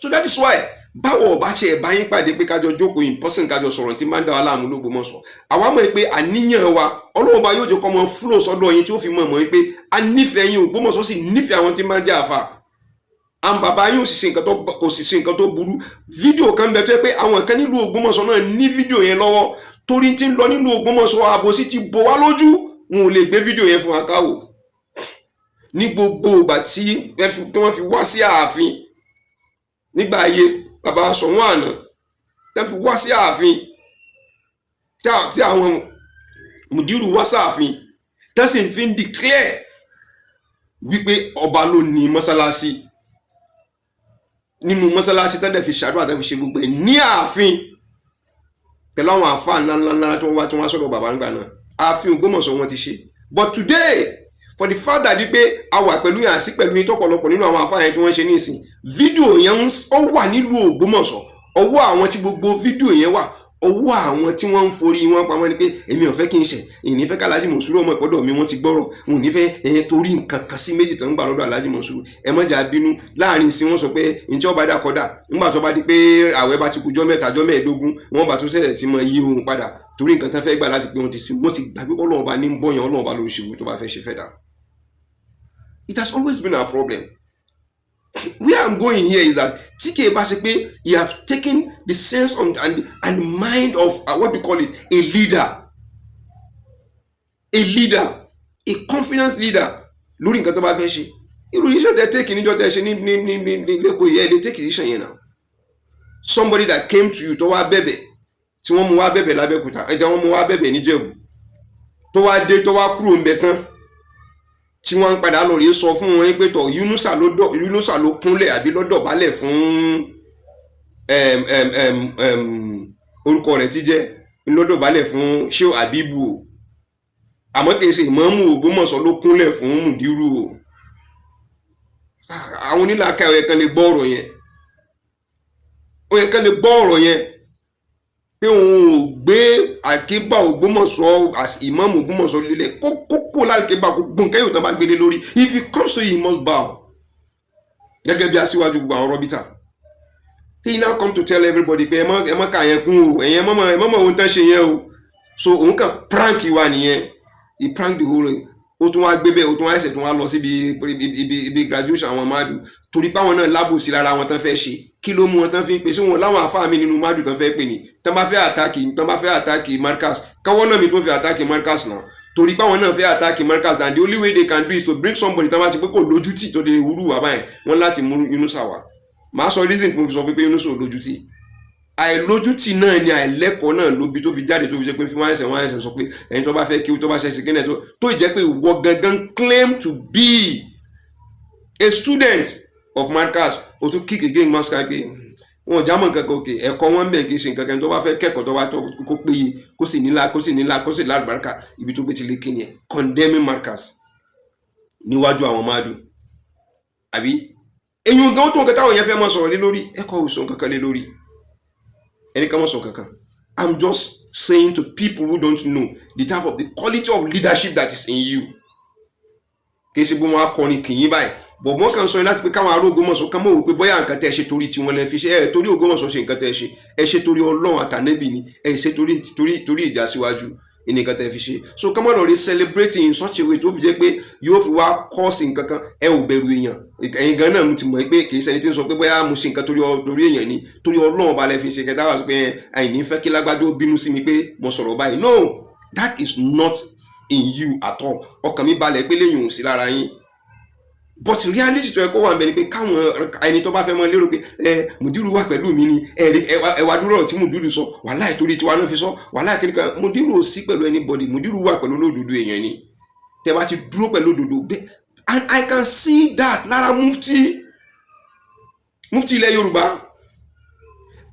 So that is why báwo ọba ṣe ẹ̀bá yín pàdé pé kájọ jókòó in person kájọ sọ̀rọ̀ tí máa ń dá wa láàmú l'Ógbómọ̀ṣọ́ àwa mọ̀ pé àníyàn wa Ọlọ́run bá yóò jẹ́ kọ́ mọ flow sọ́dọ̀ yín tí ó fi mọ̀ pé a nífẹ̀ẹ́ yín Ògbómọ̀ṣọ́ sì nífẹ̀ẹ́ àwọn tí máa ń jẹ́ àfà àwọn bàbá yín ò sì ṣe nǹkan tó burú. Fídíò kan bẹ tó yẹ pé àwọn kan nílùú Ògbómọ̀ṣọ́ náà ní fídíò yẹn lọ́wọ́ torí tí ń lọ nílùú Ògbómọ̀ṣọ́ àbòsí ti bò wá lójú, wọn ò lè gbé fídíò yẹn fún akáwò. Ní gbogbo ìgbà tí wọ́n fi wá sí ààfin nígbà ayé bàbá Ṣọ̀ún àná, tí wọ́n fi wá sí ààfin tí àwọn mùdírù wá sáàfin tẹ́sí fi ń declare wípé ọba ló ní mọ́sálásí, nínú mọ́sálásí tẹ́lẹ̀ fi ṣàdúrà tẹ́lẹ̀ fi ṣe gbogbo ẹ̀ ní ààfin pẹ̀lú àwọn àfáà ńláńlá tí wọ́n wá sọ́dọ̀ bàbá ńgbà náà. Ààfin Ògbómọ̀ṣọ́ wọn ti ṣe. But today for the fact that wípé a wà pẹ̀lú yàn sí pẹ̀lú yín tọ́pọ̀lọpọ̀ nínú àwọn àfáà yẹn tí wọ́n ṣe ní ìsìn, fídíò yẹn ó wà nílùú Ògbómọ̀ṣọ́, ọwọ́ àwọn tí gbogbo fídíò yẹn wà, ọwọ́ àwọn tí wọ́n ń forí wọn pamọ́ ni pé èmi ò fẹ́ kí n ṣẹ̀, ìní fẹ́ ká Alhaji Monsuru ọmọ ìpọ́dọ̀ mi wọ́n ti gbọ́rọ̀, òun ní fẹ́ torí nǹkan kan sí méjì tó ń gbà lọ́dọ̀ Alhaji Monsuru. Ẹ mọ́jà bínú láàrin sí wọ́n sọ pé ní tí wọ́n bá dà kọ́dà nígbà tó bá di pé àwẹ̀ bá ti kù jọ́ mẹ́ta jọ́ mẹ́ẹ̀ẹ́dógún wọ́n bá tún ṣẹ̀ṣẹ̀ sí mọ iye ohun padà torí nǹkan tán fẹ́ gbà láti pé wọ́n ti gbàgbé Ọlọ́run bá ní bọ́yàn Ọlọ́run bá lórí ṣèwé tó bá fẹ́ ṣe fẹ́ dà. It has always been our problem. Where I'm going here is that TK Basepe, he have taken the sense and mind of what we call it, a leader, a confidence leader. Lórí nǹkan tó bá fẹ́ ṣe. Irú iṣẹ́ tẹ́ take níjọ́ tẹ́ ṣe ní lẹ́kọ̀ọ́ yẹn they take decision yẹn now. Somebody that came to you tó wá bẹ̀bẹ̀ tí wọ́n mú wá bẹ̀bẹ̀ l'Abẹ́òkúta ẹja wọ́n mú wá bẹ̀bẹ̀ ní Ìjẹ̀bú tó wá dé tó wá kúrò ń bẹ tán tí wọ́n ń padà lọ rí sọ fún wọn pé tọ̀ Yunusa ló kúnlẹ̀ àbí ló dọ̀bálẹ̀ fún orúkọ rẹ̀ tí jẹ́ ló dọ̀bálẹ̀ fún Shehu Habibu o àmọ́ kì í ṣe Ìmáàmù Ògbómọ̀ṣọ́ ló kúnlẹ̀ fún Mùdírù o. Àwọn onílàákà ó yẹ kán lè gbọ́ ọ̀rọ̀ yẹn, ó yẹ kán lè gbọ́ ọ̀rọ̀ yẹn pé òun ò gbé àkíbà Ògbómọ̀ṣọ́ as Ìmáàmù Ògbómọ̀ṣọ́ lílẹ̀ kókó lálùkébà gbogbo nǹkan yóò tán bá gbélé lórí. If he cross to you, he must bow. Gẹ́gẹ́ bí aṣíwájú gbogbo àwọn rọ́bítà. He now come to tell everybody pé ẹ má kà yẹn kún o, ẹ̀yẹn mọ́mọ́ ohun tán ṣe yẹn o. So òun kàn prank wa nìyẹn. He prank the whole. Ó tún wá gbé bẹ́ẹ̀, ó tún wá ẹsẹ̀ tún wá lọ síbi ibi graduation àwọn Madu. Torí báwọn náà lábòsí lára wọn tán fẹ́ ṣe. Kí ló mú wọn tán fi ń pè sí wọn láwọn àfáà mi nínú Madu tán fẹ́ pè ní. Tán bá fẹ́ àtàkì Markaz. Káwọ́ náà mi tó fẹ́ àtàkì Markaz náà. Torí báwọn náà fẹ́ àtàkì Markaz and the only way they can do is to bring somebody tán bá ti pé kò lójútì tó lè wúrú wà báyìí. Wọ́n láti mú Yunusa wá. Màá sọ reason tó fi sọ pé Yunusa ò lójútì. Àìlójútì náà ni àìlẹ́kọ̀ọ́ náà lóbi tó fi jáde tó fi jẹ́ pé wọ́n ẹ̀sẹ̀ sọ pé ẹni tó bá fẹ́ kí tó bá ṣe ṣìkínẹ̀ tó jẹ́ pé ìwọ gangan claim to be a student of Markaz o tún kick again Markaz pé wọn ò jámọ̀ nǹkan kan òkè ẹ̀kọ́ wọn bẹ̀ kì í ṣe nǹkan kan tó bá fẹ́ kẹ́kọ̀ọ́ tó bá tó kó péye kó sì lálùbáríkà ibi tó gbé ti lé kí ni ẹ̀ condemning Markaz níwájú àwọn Madu àbí eyín gan tó nǹkan táwọn yẹn fẹ́ máa sọ̀rọ̀ lé lórí ẹ̀kọ́ òsùn kankan lé lórí. I'm just saying to people who don't know the type of the quality of leadership that is in you. Kì í ṣe bí wọ́n á kọrin kì í báyìí. But wọ́n kàn sọ láti pé káwọn ará Ògbómọ̀ṣọ́ ká mọ̀ wípé bóyá nǹkan tẹ́ ẹ ṣe torí tí wọ́n lè fi ṣe torí Ògbómọ̀ṣọ́ ṣe nǹkan tẹ́ ẹ ṣe torí Ọlọ́run àtànẹ́bì ni ẹ ṣe torí ìjà síwájú nǹkan tẹ́ ẹ fi ṣe. So ká mọ̀ lọ rí celebrating in such a way tó fi jẹ́ pé yóò fi wá kọ́ọ̀sì nǹkan kan ẹ ò bẹ̀rù èèyàn. Ẹ̀yin gan náà mo ti mọ̀ pé kì í ṣẹni tí ń sọ pé bóyá mo ṣe nǹkan torí èèyàn ni torí Ọlọ́run ọba lẹ fi ṣe kẹta wá sí pé àìní fẹ́ kí lágbájá ó bínú sí mi pé mo sọ̀rọ̀ báyìí. No, that is not in you at all. Ọkàn mi balẹ̀ pé lẹ́yìn òun sí lára yín. But reality tó yẹ kó wà ń bẹ ni pé káwọn ẹni tó bá fẹ́ mọ lérò pé Mùdírù wà pẹ̀lú mi ni ẹwà dúró tí Mùdírù sọ wàhálà ìtorí tiwa náà fi sọ wàhálà kìnìkan Mùdírù ò sí pẹ̀lú anybody. Mùdírù wà pẹ̀lú olódodo èèyàn ni tẹ́ bá ti dúró pẹ̀lú òdodo bẹ́ẹ̀. And I can see that lára mufti ilẹ̀ Yorùbá.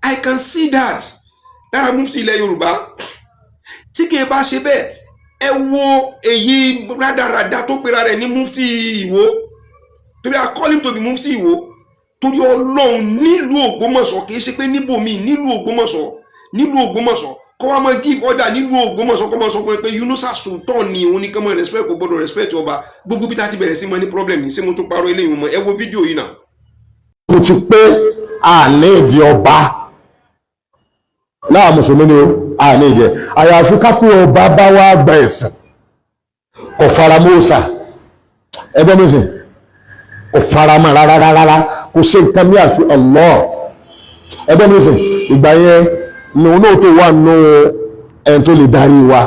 I can see that lára mufti ilẹ̀ Yorùbá. Tí kì í bá ṣe bẹ́ẹ̀ ẹ wo èyí rádaràda tó pera rẹ̀ ní mufti Ìwó. Torí I call him to be mufti Ìwó. Torí Ọlọ́run nílùú Ògbómọ̀ṣọ́ kì í ṣe pé níbòmí nílùú Ògbómọ̀ṣọ́ kọ́ wa máa give order nílùú Ògbómọ̀ṣọ́ kọ́ máa sọ fún ẹ pé Yunusa Sultan ni òun ní kọ́ máa respect kò gbọ́dọ̀ respect ọba gbogbo bí tá ti bẹ̀rẹ̀ sí mọ́ ní problem ní ṣé mo tó parọ́ eléyìí mọ́ ẹ wo fídíò yìí náà. mo ti pé àní ìdí ọba láà mùsùlùmí ni àní ìjẹ àyàfi kápẹ́ ọba bá wá gba ẹ̀sìn kò faramọ́ òòṣà ẹgbẹ́ mi sìn kò faramọ́ rárá kò ṣe nǹkan mi àfi Allah ẹgbẹ́ mi sìn ìgbà yẹn lòun náà tó wà nù ẹni tó lè darí wa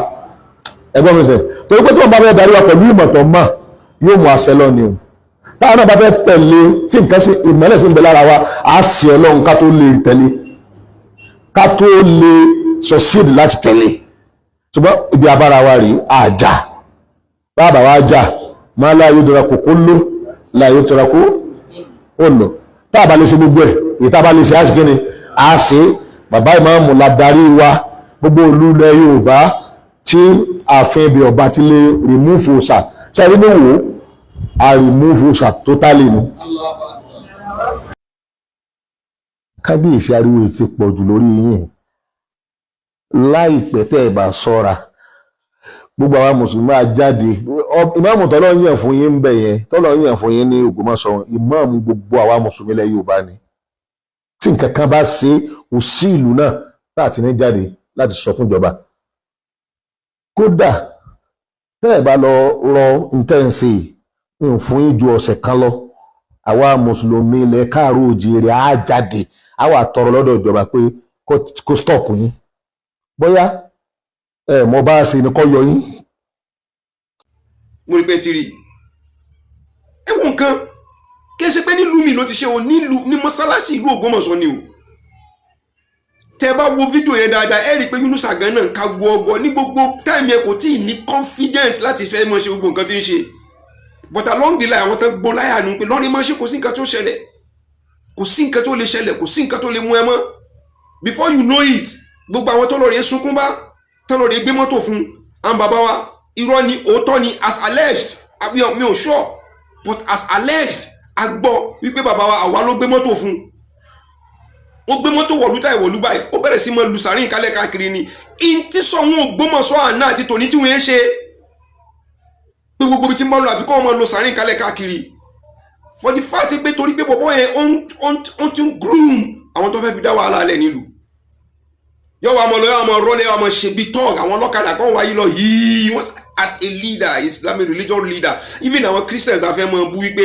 ẹgbẹ́ mi sìn torí pé tí wọ́n bá fẹ́ darí wa pẹ̀lú ìmọ̀ tó mọ̀ yóò mú àṣẹ lọ ni o táwọn náà bá fẹ́ tẹ̀lé tí nǹkan sí ìmọ̀lẹ̀ sí ń bẹ lára wa á sì Ọlọ́run ká tó lè tẹ̀lé ká tó lè succeed láti tẹ̀lé ṣùgbọ́n ibi abára wa rí àjà bàbá wa jà máa láyé dọ́ra kòkó ló láyé tọ́ra kó ó lọ tá a bá lè ṣe gbogbo ẹ̀ èyí tá a bá lè ṣe á sì kí ni á ṣe bàbá ìmáàmù la darí wa gbogbo olú ilẹ̀ Yorùbá tí ààfin ibi ọba ti lè remove òòṣà tí a rí ní wò á remove òòṣà totally ni. kábíyèsí ariwo ti pọ̀ jù lórí yín láìpẹ́ tẹ́ ẹ̀ bá ṣọ́ra gbogbo àwa mùsùlùmí á jáde ìmáàmù tọ́lọ́ yàn fún yín ń bẹ̀ yẹn tọ́lọ́ yàn fún yín ní Ògbómọ̀ṣọ́ ìmáàmù gbogbo àwa mùsùlùmí ilẹ̀ Yorùbá ni tí nǹkan kan bá ṣe kò sí ìlú náà láti ní jáde láti sọ fún ìjọba kódà tẹ́ ẹ̀ bá lọ rọ ntẹ́ǹsì ń fún yín ju ọ̀sẹ̀ kan lọ àwa mùsùlùmí ilẹ̀ káàró òjìrè á jáde àwa tọrọ lọ́dọ̀ ìjọba pé kó stop yín bóyá mo bá ṣe ni kọ́ yọ yín. mo rí pé ti rí ẹ̀wọ̀n kan kí ẹ ṣe pé nílùú mi ló ti ṣe o nílùú ní mọ́sálásí ìlú Ògbómọ̀ṣọ́ ni o tẹ́ bá wo fídíò yẹn dáadáa ẹ rí i pé Yunusa gan náà ń ka gbọ́ọ̀gbọ́ ní gbogbo táìmù yẹn kò tí ì ní confidence láti fẹ́ mọ̀ ṣe gbogbo nǹkan tí ń ṣe but along the line àwọn tó gbọ́ láyà nù pé lọ́rí mọ́ ṣe kò sí nǹkan tó ṣẹlẹ̀ kò sí nǹkan tó lè ṣẹlẹ̀ kò sí nǹkan tó lè mú ẹ mọ́ before you know it gbogbo àwọn tó lọ rèé sunkún bá tó lọ rèé gbé mọ́tò fún àwọn bàbá wa irọ́ ni òótọ́ ni as alleged mi ò sure but as alleged a gbọ́ wípé bàbá wa àwa ló gbé mọ́tò fún ó gbé mọ́tò wọ̀lú táì wọ̀lú báyìí ó bẹ̀rẹ̀ sí mọ́ lu sàárín kálẹ̀ káàkiri ni ìntí sọ̀hún Ògbómọ̀ṣọ́ àná àti tòní tí wọ́n ń ṣe pé gbogbo ibi tí ń bá lọ àfikún ọmọ lu sàárín kálẹ̀ káàkiri for the fact pé torí pé bọ̀bọ̀ yẹn ó ti ń groom àwọn tó fẹ́ fi dá wàhálà alẹ́ nílùú yọ wà mọ̀ lọ yọ àmọ̀ rọ́lẹ̀ àmọ̀ ṣe bí tọ́ọ̀gì àwọn ọlọ́kadà kan wáyé lọ yìí wọ́n as a leader Islamic religious leader even àwọn Christians afẹ́ mọ̀ bú wípé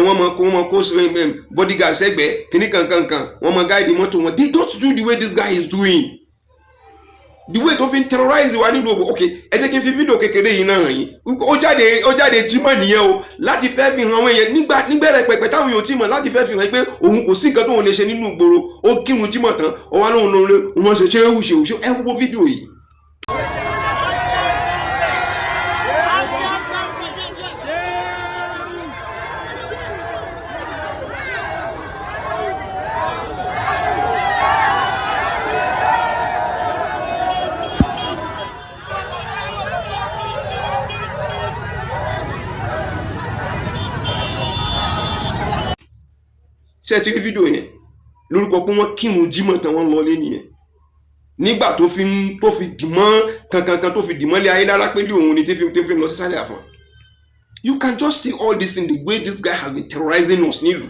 wọ́n mọ̀ kó bodyguard sẹ́gbẹ̀ẹ́ kìíní kankankan wọ́n mọ̀ guide mọ́tò wọn they don't do the way this guy is doing the way tó fi ń terrorize wa nílùú ògbó ok ẹ jẹ́ kí n fi fídíò kékeré yìí náà hàn yín ó jáde jímọ̀ nìyẹn o láti fẹ́ fi hàn àwọn èèyàn nígbẹ̀rẹ̀ pẹ̀pẹ̀ táwọn èèyàn ti mọ̀ láti fẹ́ fi hàn pé òun kò sí nǹkan tó òun lè ṣe nínú ìgboro ó kírun jímọ̀ tán ó wá lóhun lóhun wọn ṣe ẹ wo fídíò yìí. ṣe ti rí fídíò yẹn lórúkọ pé wọ́n kírun jímọ̀ tán wọ́n lọlé nìyẹn nígbà tó fi dìmọ́ kankan tó fi dìmọ́ lé ayé lára pé lé òun ni tí fi lọ sí sálẹ̀ àfọ̀n. You can just see all this in the way this guy has been terrorizing us nílùú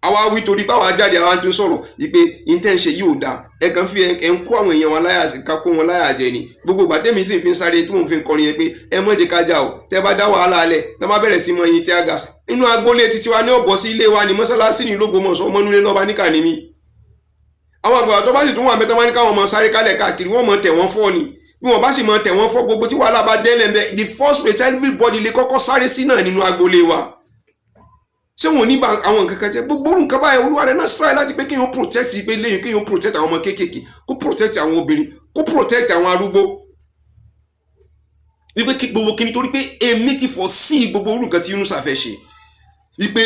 àwa wí torí báwa jáde àwa tó sọ̀rọ̀ ìpè intention yìí ò dáa ẹ kàn fi ẹ ń kó àwọn èèyàn wọn láyà ká kó wọn láyà jẹ ni gbogbo ìgbà tẹ́mi sì fi ń sáré tí mò ń fi kọrin yẹn pé ẹ mọ̀ jẹ́ ká jà o tẹ́ bá dá wàhálà alẹ̀ tẹ́ bá bẹ̀rẹ̀ sí mọ yín tí a gà inú agboolé títí wa ní ọ̀bọ̀ sí ilé wa ní mọ́sálásí ní l'Ógbómọ̀ṣọ́ ọmọnúlé lọ́ba níkà ní mí àwọn àgbà tó bá sì tún wà mẹ́ta wọn ní káwọn ọmọ sáré kálẹ̀ káàkiri wọ́n mọ tẹ̀ wọ́n fọ́ ni bí wọ́n bá sì mọ tẹ̀ wọ́n fọ́ gbogbo tí wàhálà bá dẹ́lẹ̀ mbẹ́ the first place everybody lè kọ́kọ́ sáré sí náà nínú agboolé wa ṣé wọn ò ní bá àwọn nǹkan kan jẹ gbogbo nǹkan báyìí olúwa rẹ náà try láti pé kéèyàn protect ìpè lẹ́yìn kéèyàn protect àwọn ọmọ kéékèèké kó protect àwọn obìnrin kó protect àwọn arúgbó wípé kí gbogbo kíni torí pé èmi ti fọ́ sí gbogbo olùkọ́ tí Yunusa fẹ́ ṣe wípé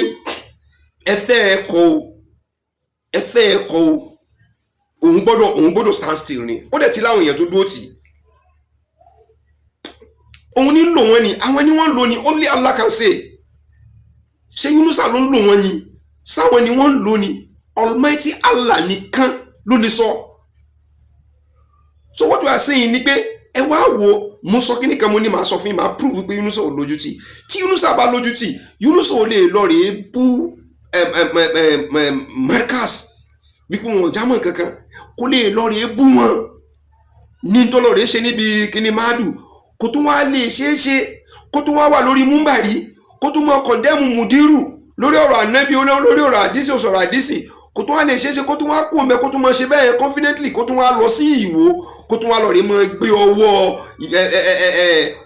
ẹ fẹ́ ẹ̀kọ́ o òun gbọ́dọ̀ stand still ni ó dẹ̀ ti láwọn èèyàn tó dúró tì òun nílò wọn ni àwọn ni wọ́n lò ní only Allah can say ṣé Yunusa ló ń lò wọ́n ni sáwọn ni wọ́n ń lò ní Almighty Allah nìkan ló lè sọ. So what we are saying ni pé ẹ wá wo mo sọ kíní kan mo ní màá sọ fún yín màá prove pé Yunusa ò lójú tì tí Yunusa bá lójú tì Yunusa ò lè lọ rèé bú Markaz wípé wọn ò jámọ́ kankan kó lè lọ rèé bú wọn ní tó lọ rèé ṣe níbi kíní máàdù kó tó wá lè ṣeé ṣe kó tó wá wà lórí múmbàrí kó tó mọ kọ̀ndẹ́mù mùdírù lórí ọ̀rọ̀ ànábì lórí ọ̀rọ̀ àdísì òsọ̀rọ̀ àdísì kó tó wá lè ṣeéṣe kó tó wá kó mẹ́ kó tó máa ṣe bẹ́ẹ̀ confidently kó tó wá lọ sí Ìwó kó tó wá lọ rí máa gbé ọwọ́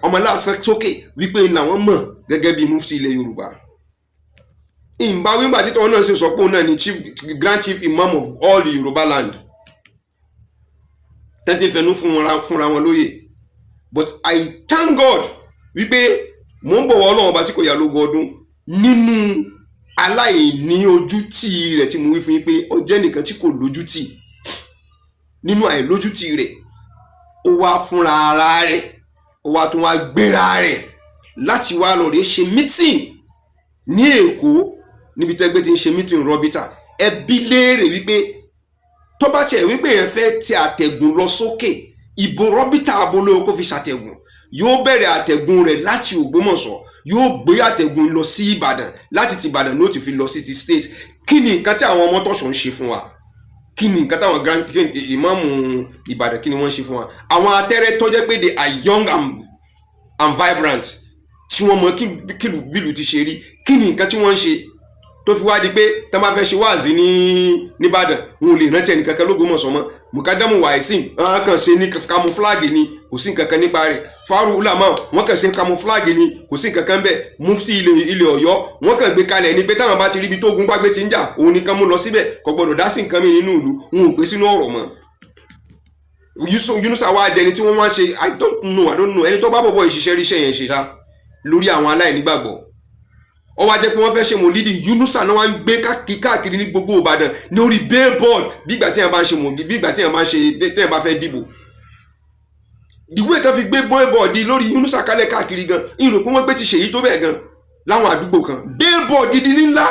ọmọláàsán sókè wípé làwọn mọ̀ gẹ́gẹ́ bí mufti ilẹ̀ Yorùbá. ìgbà wíwà títọ́ náà sì sọ pé òun náà ni grand chief imam of all the Yorùbá land tẹ́tí fẹnu fúnra wọn lóye. But I thank God wípé mò ń bọ̀wọ̀ Ọlọ́run ọba tí kò yà lógo ọdún nínú aláìní ojútì rẹ̀ tí mo wí fún yín pé ó jẹ́ nìkan tí kò lójútì nínú àìlójútì rẹ̀ ó wá fúnra ara rẹ̀ ó wá tún wá gbéra rẹ̀ láti wá lọ rẹ̀ ṣe meeting ní Èkó níbi tẹ́gbẹ́ ti ń ṣe meeting rọ́bítà ẹbí léèrè wípé tó bá tiẹ̀ wípé yẹn fẹ́ ti àtẹ̀gùn lọ sókè ìbò rọ́bítà abolówó kó fi ṣàtẹ̀gùn yóò bẹ̀rẹ̀ àtẹ̀gùn rẹ̀ láti Ògbómọ̀ṣọ́ yóò gbé àtẹ̀gùn lọ sí Ìbàdàn láti ti Ìbàdàn ló ti fi lọ sí ti state. kí ni nǹkan tí àwọn ọmọ tọ̀sán ń ṣe fún wa kí ni nǹkan táwọn grand ìmáàmù Ìbàdàn kí ni wọ́n ń ṣe fún wa. àwọn atẹ́rẹ́ tó jẹ́ pé they are young and vibrant tí wọ́n mọ kí bílù ti ṣe rí kí ni nǹkan tí wọ́n ń ṣe tó fi wá di pé tá máa fẹ́ ṣe wáàzí ní Ìbàdàn wọn ò lè rántí ẹnì kankan l'Ógbómọ̀ṣọ́ mọ́ Mukadamu Waisim wọn kàn ṣe ní camouflage ni kò sí nǹkan kan nípa rẹ̀ Faru Ulama wọn kàn ṣe camouflage ni kò sí nǹkan kan bẹ́ẹ̀ Mufti ilẹ̀ Ọ̀yọ́ wọn kàn gbé kalẹ̀ ni pé táwọn bá ti rí ibi tó ogun gbágbé ti ń jà òun nìkan mú lọ síbẹ̀ kò gbọdọ̀ dá sí nǹkan mi nínú ìlú wọn ò gbé sínú ọ̀rọ̀ mọ́. Yunusa wa dẹni tí wọ́n wá ṣe I don't know ẹni tó bá bọ̀bọ̀ ìṣiṣẹ́ ríṣẹ́ yẹn ṣe ṣá lórí àwọn aláìnígbàgbọ́ ó wá jẹ́ pé wọ́n fẹ́ ṣe mòlídì Yunusa náà wá ń gbé káàkiri ní gbogbo Ìbàdàn ní orí billboard bí ìgbà tí yẹn bá ń ṣe mòlídì bí ìgbà tí yẹn bá fẹ́ dìbò. ìwé kan fi gbé billboard lórí Yunusa kálẹ̀ káàkiri gan ìrò pé wọ́n gbé ti ṣèyí tó bẹ́ẹ̀ gan láwọn àdúgbò kan billboard gidi ní ńlá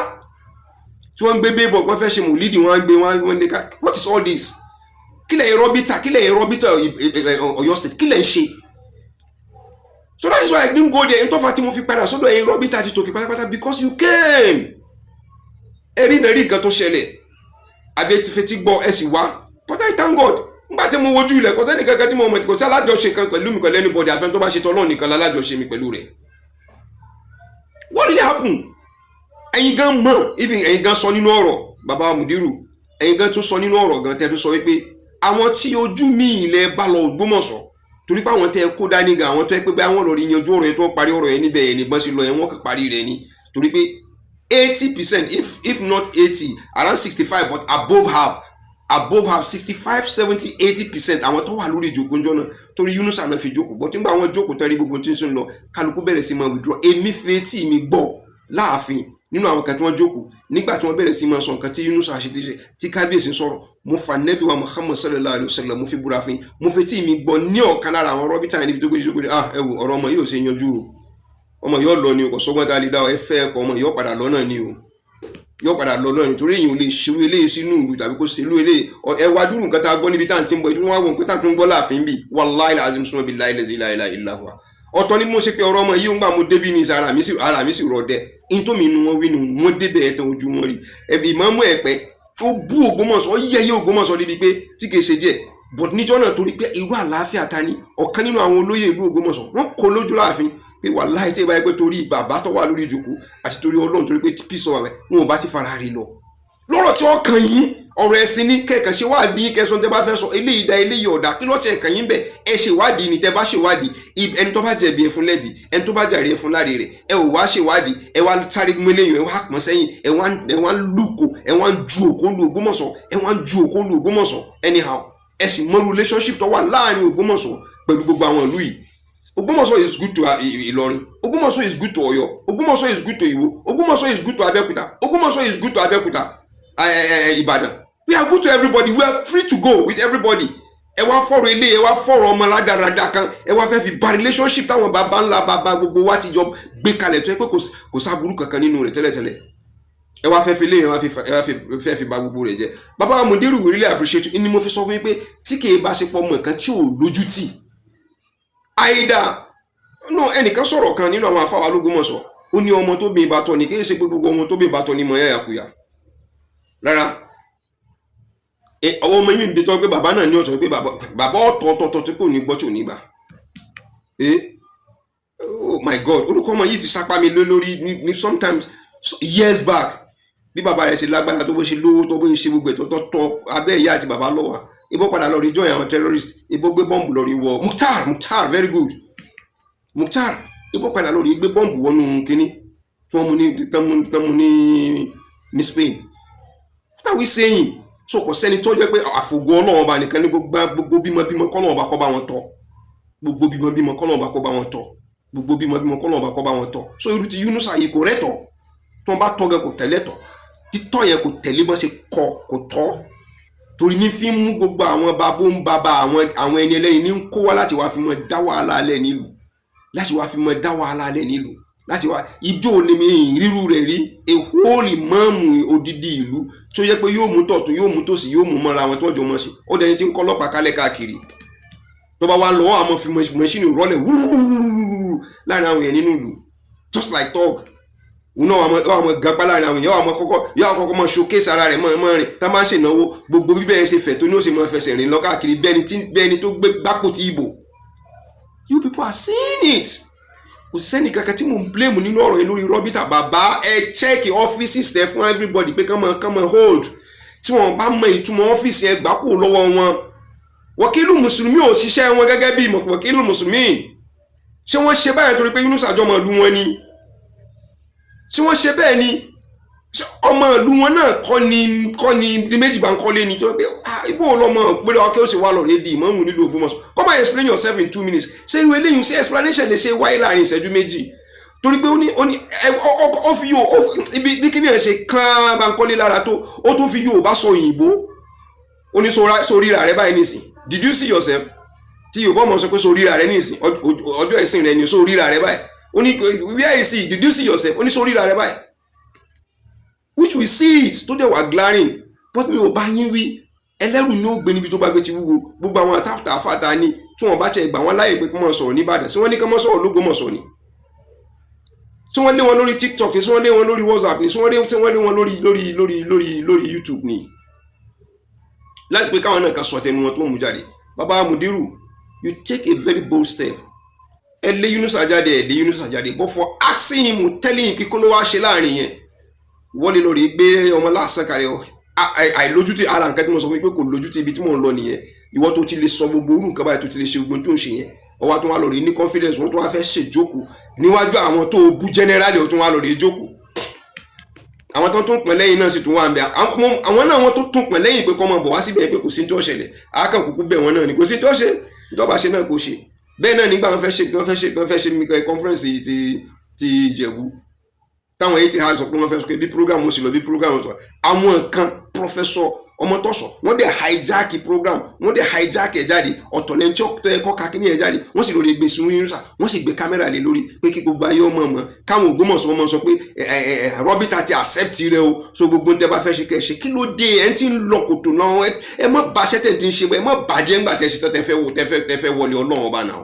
tí wọ́n ń gbé billboard wọ́n fẹ́ ṣe mòlídì wọ́n ń gbé wọ́n lé ká what is all this? kílẹ̀ rọ́bítà Ọ̀yọ́ state kílẹ̀ ń ṣe? So that is why I didn't go there. Into fact, mo fi padà sọ́dọ̀ ẹ̀yin rọ́bítà ti tòkè pátápátá because you came. Ẹ̀rí náà rí nǹkan tó ṣẹlẹ̀. Àbí ti fetí gbọ́ ẹ sì wá. But I thank God. Nígbà tí mo wojú ilẹ̀ kò sẹ́ni kankan tí mo mọ̀ kò sí alájọṣe kan pẹ̀lú mi pẹ̀lú anybody àfẹn tó bá ṣe tọ́lọ́ nìkan lálájọṣe mi pẹ̀lú rẹ̀. What really happen? Ẹ̀yin gan mọ̀ even ẹ̀yin gan sọ nínú ọ̀rọ̀ bàbá Mudiru ẹ̀yin gan tún sọ nínú ọ̀rọ̀ gan tẹ́ tó sọ wípé àwọn tí ojú mi ilẹ̀ bá lọ Ògbómọ̀ṣọ́ torí pé àwọn tẹ kó dání gan àwọn tó yẹ pé bí àwọn lọ rí yanjú ọ̀rọ̀ yẹn tó parí ọ̀rọ̀ yẹn níbẹ̀ yẹn nìbọn sí lọ yẹn wọ́n kàn parí rẹ̀ ni torí pé 80% if not 80 around 65 but above half 65 70 80% àwọn tó wà lórí ìjókòó ńjọ́ náà torí Yunusa náà fi jókòó bọ́ tí ń bá àwọn jókòó tán rí gbogbo tí ń sún lọ kálukú bẹ̀rẹ̀ sí máa withdraw èmi fetí mi gbọ́ láàfin nínú àwọn kan tí wọ́n jókòó nígbà tí wọ́n bẹ̀rẹ̀ sí máa sọ nǹkan tí Yunusa ṣe tí kábíyèsí sọ̀rọ̀ mo fa nẹ́bí wa Muhammad sallallahu alayhi wa sallam mo fi búra fún mo fi tí mi gbọ́ ní ọ̀kan lára àwọn rọ́bítà yẹn níbi tó gbé jókòó ní ẹ wò ọ̀rọ̀ ọmọ yóò ṣe yanjú o ọmọ yóò lọ ni o kò sọ́gbọ́n tá a lè dá ẹ fẹ́ ẹ̀kọ́ ọmọ yóò padà lọ náà ni o yóò padà lọ náà nítorí èyàn ò lè ṣerú eléyìí sínú ìlú tàbí kó ṣerú eléyìí ẹ wá dúró nǹkan tá a gbọ́ níbi tá à ń ti ń bọ̀ ìdúró wọn wọ̀ pé tá a tún gbọ́ láàfin bì wallahi azim suma billahi la ilaha illa huwa ọ̀tọ̀ ni mo ṣe pé ọ̀rọ̀ ọmọ yìí ń gbà mo débí ní ara mi sì rọ̀ dẹ́ intomi nu wọn wí nu wọn débẹ̀ ẹ̀tàn ojú wọn rí ẹ̀bí ìmọ̀ọ́mú ẹ̀pẹ́ ó bú Ògbómọ̀ṣọ́ ó yẹ̀yẹ́ Ògbómọ̀ṣọ́ níbi pé tí kìí ṣe díẹ̀ but níjọ́ náà torí pé irú àlàáfíà ta ni ọ̀kan nínú àwọn olóyè ìlú Ògbómọ̀ṣọ́ wọ́n kó lójú láàfin pé wàláhì tí ì bá yẹ pé torí bàbá tó wà lórí ìjókòó àti torí Ọlọ́run torí pé peace ọ̀wẹ̀ wọn ò bá ti fara rí lọ lọ́rọ̀ tí ó kàn yín ọ̀rọ̀ ẹ̀sìn ní kẹ̀kàn ṣe wáàdí yín kẹsàn tẹ́ bá fẹ́ sọ eléyìí da eléyìí ọ̀dà kí lọ́ọ̀tì ẹ̀kàn yín bẹ̀ ẹ ṣe wádìí ni tẹ́ bá ṣe wádìí ẹni tó bá jẹ̀bi ẹ fún lẹ́bi ẹni tó bá jàre ẹ fún láre rẹ̀ ẹ ò wá ṣe wádìí ẹ wá sáré gbé léyìn ẹ wá pọ̀n sẹ́yìn ẹ wá lùkò ẹ wá ju òkó lu Ògbómọ̀ṣọ́ ẹ wá ju òkó lu Ògbómọ̀ṣọ́ anyhow ẹ sì mọ relationship tó wà láàrin Ògbómọ̀ṣọ́ pẹ̀lú gbogbo àwọn ìlú yìí Ògbómọ̀ṣọ́ is good to Ìlọrin Ògbómọ̀ṣọ́ is good to Ọ̀yọ́ Ògbómọ̀ṣọ́ is good to Ìwó Ògbómọ̀ṣọ́ is good to Abẹ́òkúta Ògbómọ̀ṣọ́ is good to Abẹ́òkúta Ìbàdàn we are good to everybody we are free to go with everybody ẹ wá fọ̀rọ̀ ilé ẹ wá fọ̀rọ̀ ọmọ ládàradà kan ẹ wá fẹ́ fi ba relationship táwọn bàbá ńlá bàbá gbogbo wa ti jọ gbé kalẹ̀ tó yẹ pé kò sáburú kankan nínú rẹ̀ tẹ́lẹ̀tẹ́lẹ̀ ẹ wá fẹ́ fi ilé ẹ wá fẹ́ fi ba gbogbo rẹ̀ jẹ́ bàbá Mudiru we really appreciate you ni mo fi sọ fún yín pé tí kì í bá ṣe pọ̀ mọ̀ nǹkan tí ò lójú tì àìdá ẹnìkan sọ̀rọ̀ kan nínú àwọn afáwà l'Ógbómọ̀ṣọ́ ó ní ọmọ tó bí ìbátan ni kì í ṣe pé gbogbo ọmọ tó bí ìbátan ni mọ̀ ẹ́ àkúyà rárá ọwọ́ ọmọ yìí ń bí tọ́ pé bàbá náà ní ọ̀tọ̀ pé bàbá ọ̀tọ̀ọ̀tọ̀ tí kò ní gbọ́ tí ò ní gbà oh my God orúkọ ọmọ yìí ti sápá mi lórí ní sometimes years back bí bàbá rẹ̀ ṣe lágbára tó bó ṣe lówó tó bó ṣe gbogbo ẹ̀ tó tọ́ abẹ́ ìyá àti bàbá lọ́wọ́ ibo padà lọ rí join àwọn terrorist ibo gbé bọ́ǹbù lọ rí wọ Mukhtar very good Mukhtar ibo padà lọ rí gbé bọ́ǹbù wọnú kínní tí wọ́n mú ní Spain. What are we saying? So kò sẹ́ni tó jẹ́ pé àfògo Ọlọ́run ọba nìkan ní gbogbo bímọ kọ́lọ́run ọba kó bá wọn tọ́ gbogbo bímọ kọ́lọ́run ọba kó bá wọn tọ́ gbogbo bímọ kọ́lọ́run ọba kó bá wọn tọ́ so irú ti Yunusa yìí kò rẹ́tọ̀ tó ń bá tọ́ gan kò tẹ̀lé tọ̀ títọ́ yẹn kò tẹ̀lé bọ́n ṣe kò tọ́ torí ní fi ń mú gbogbo àwọn babó ń bàbá àwọn ẹni ẹlẹ́ni ní ń kó wá láti wá fi mọ́ dá wàhálà alẹ́ nílùú láti wá ijó ni mi ríru rẹ̀ rí ehóòlì mọ́ọ̀mù odidi ìlú tó yẹ pé yóò mú tọ̀tún yóò mú tòsì yóò mú mọ́ra wọn tó jọ mọ́ ṣe ó dẹni tí ń kọ́ ọlọ́pàá kálẹ̀ káàkiri tó bá wá lọ́wọ́ àmọ́ fi mọ́ṣínì rọ́lẹ̀ wúrúrúrú láàrin àwọn èèyàn nínú ìlú just like talk òun náà àwọn gapá láàrin àwọn èèyàn yóò kọ́kọ́ mọ́ showcase ara rẹ̀ mọ́ rìn tá máa ń ṣènáwó gbogbo bíbẹ̀ yẹn ṣe fẹ̀ tó ní ó ṣe mọ́ fẹsẹ̀ rìn lọ káàkiri bẹ́ẹ̀ni tó gbé gbápò tí ìbò you people are seeing it. Kò sẹ́ni kankan tí mo ń blame nínú ọ̀rọ̀ yìí lórí Robita bàbá ẹ check offices tẹ fún everybody pé kán mọ hold tí wọ́n bá mọ ìtumọ̀ ọ́fíìsì yẹn gbà kó lọ́wọ́ wọn wọ́kílù mùsùlùmí ò ṣiṣẹ́ wọn gẹ́gẹ́ bí wọ́kílù mùsùlùmí ṣé wọ́n ṣe báyìí torí pé Yunus àjọmọ̀ ìlú wọn ni ṣé wọ́n ṣe bẹ́ẹ̀ ni ọmọ ìlú wọn náà kọ́ ni méjì bá ń kọ́lé ni tó pé ibo ọlọ́mọ pé ọkẹ́ ó sì wá lọ rédí ìmọ̀ọ́mù nílùú Ògbómọ̀ṣọ́ come and explain yourself in 2 minutes ṣé irú eléyìí ṣe explanation lè ṣe wáyé láàrin ìṣẹ́jú méjì torí pé ó fi yóò bí kíní ẹ̀ ṣe kán bá ń kọ́lé lára tó ó tún fi yóò bá sọ òyìnbó ó ní sóríra rẹ báyìí nísìn did you see yourself tí yóò bọ́ mọ̀ sọ pé sóríra rẹ nísìn ọjọ́ ẹ̀sìn rẹ ni sóríra rẹ báyìí ó ní where is he did you see yourself ó ní sóríra rẹ báyìí which we see it tó dẹ̀ wà glaring but mi ò bá yín wí ẹlẹ́rù ni ó gbé níbi tó bá gbé ti wúwo gbogbo àwọn àtàfàtà ni tí wọ́n bá tẹ̀ gbà wọ́n láyè pé kí wọ́n sọ̀rọ̀ nìbàdàn sí wọ́n ní kí wọ́n sọ̀rọ̀ l'Ógbómọ̀ṣọ́ ni tí wọ́n lé wọn lórí TikTok ni sí wọ́n lé wọn lórí WhatsApp ni sí wọ́n lé wọn lórí YouTube ni láti pé káwọn náà kan sọ tẹnu wọn tó mú jáde bàbá Mudiru you take a very bold step ẹ lé Yunusa jáde but for asking him telling him kíkó ló wá ṣe láàrin yẹn wọ́n lè lórí gbé ọmọ lásán kàrẹ́ àìlójútì ara nǹkan tí mo sọ fún mi pé kò lójútì ibi tí mò ń lọ nìyẹn ìwọ tó ti lè sọ gbogbo orú nǹkan báyìí tó ti lè ṣe gbogbo tó ń ṣe yẹn ọwọ́ tó wá lórí ní confidence wọ́n tó wá fẹ́ ṣèjókòó níwájú àwọn tó bú generally ó tún wá lórí jókòó àwọn tó tún pín lẹ́yìn náà sì tún wà ń bẹ àwọn náà wọ́n tó tún pín lẹ́yìn pé kọ́ mọ̀ bọ̀ wá síbẹ̀ pé kò sí tó ṣẹlẹ̀ àákàn kúkú bẹ̀ wọ́n náà ni kò sí tó ṣe ìjọba ṣe náà kò ṣe bẹ́ẹ̀ náà nígbà wọ́n fẹ́ ṣe conference ti Ìjẹ̀bú táwọn èyí ti ha sọ pé wọ́n fẹ́ sọ pé bí program ó sì lọ bí program sọ àwọn kan professor Ọmọtọ́sọ wọ́n dẹ̀ hijack program wọ́n dẹ̀ hijack ẹ̀ jáde ọ̀tọ̀ lẹ́ni tí ọ̀tọ̀ ẹ̀kọ́ kakíní ẹ̀ jáde wọ́n sì lórí gbé sínú Yunusa wọ́n sì gbé kámẹ́rà lé lórí pé kí gbogbo ayé ọmọ ọmọ káwọn Ògbómọ̀ṣọ́ ọmọ sọ pé Robita ti accept rẹ o so gbogbo ń tẹ́ bá fẹ́ ṣe kẹ́ ṣe kí ló dé ẹ̀ ń tí ń lọ kòtò náà ẹ má bá ṣẹ́tẹ̀ tí ń ṣe ẹ má bàjẹ́ ńgbà tẹ́ ṣe tẹ́ fẹ́ wọlé Ọlọ́run ọba náà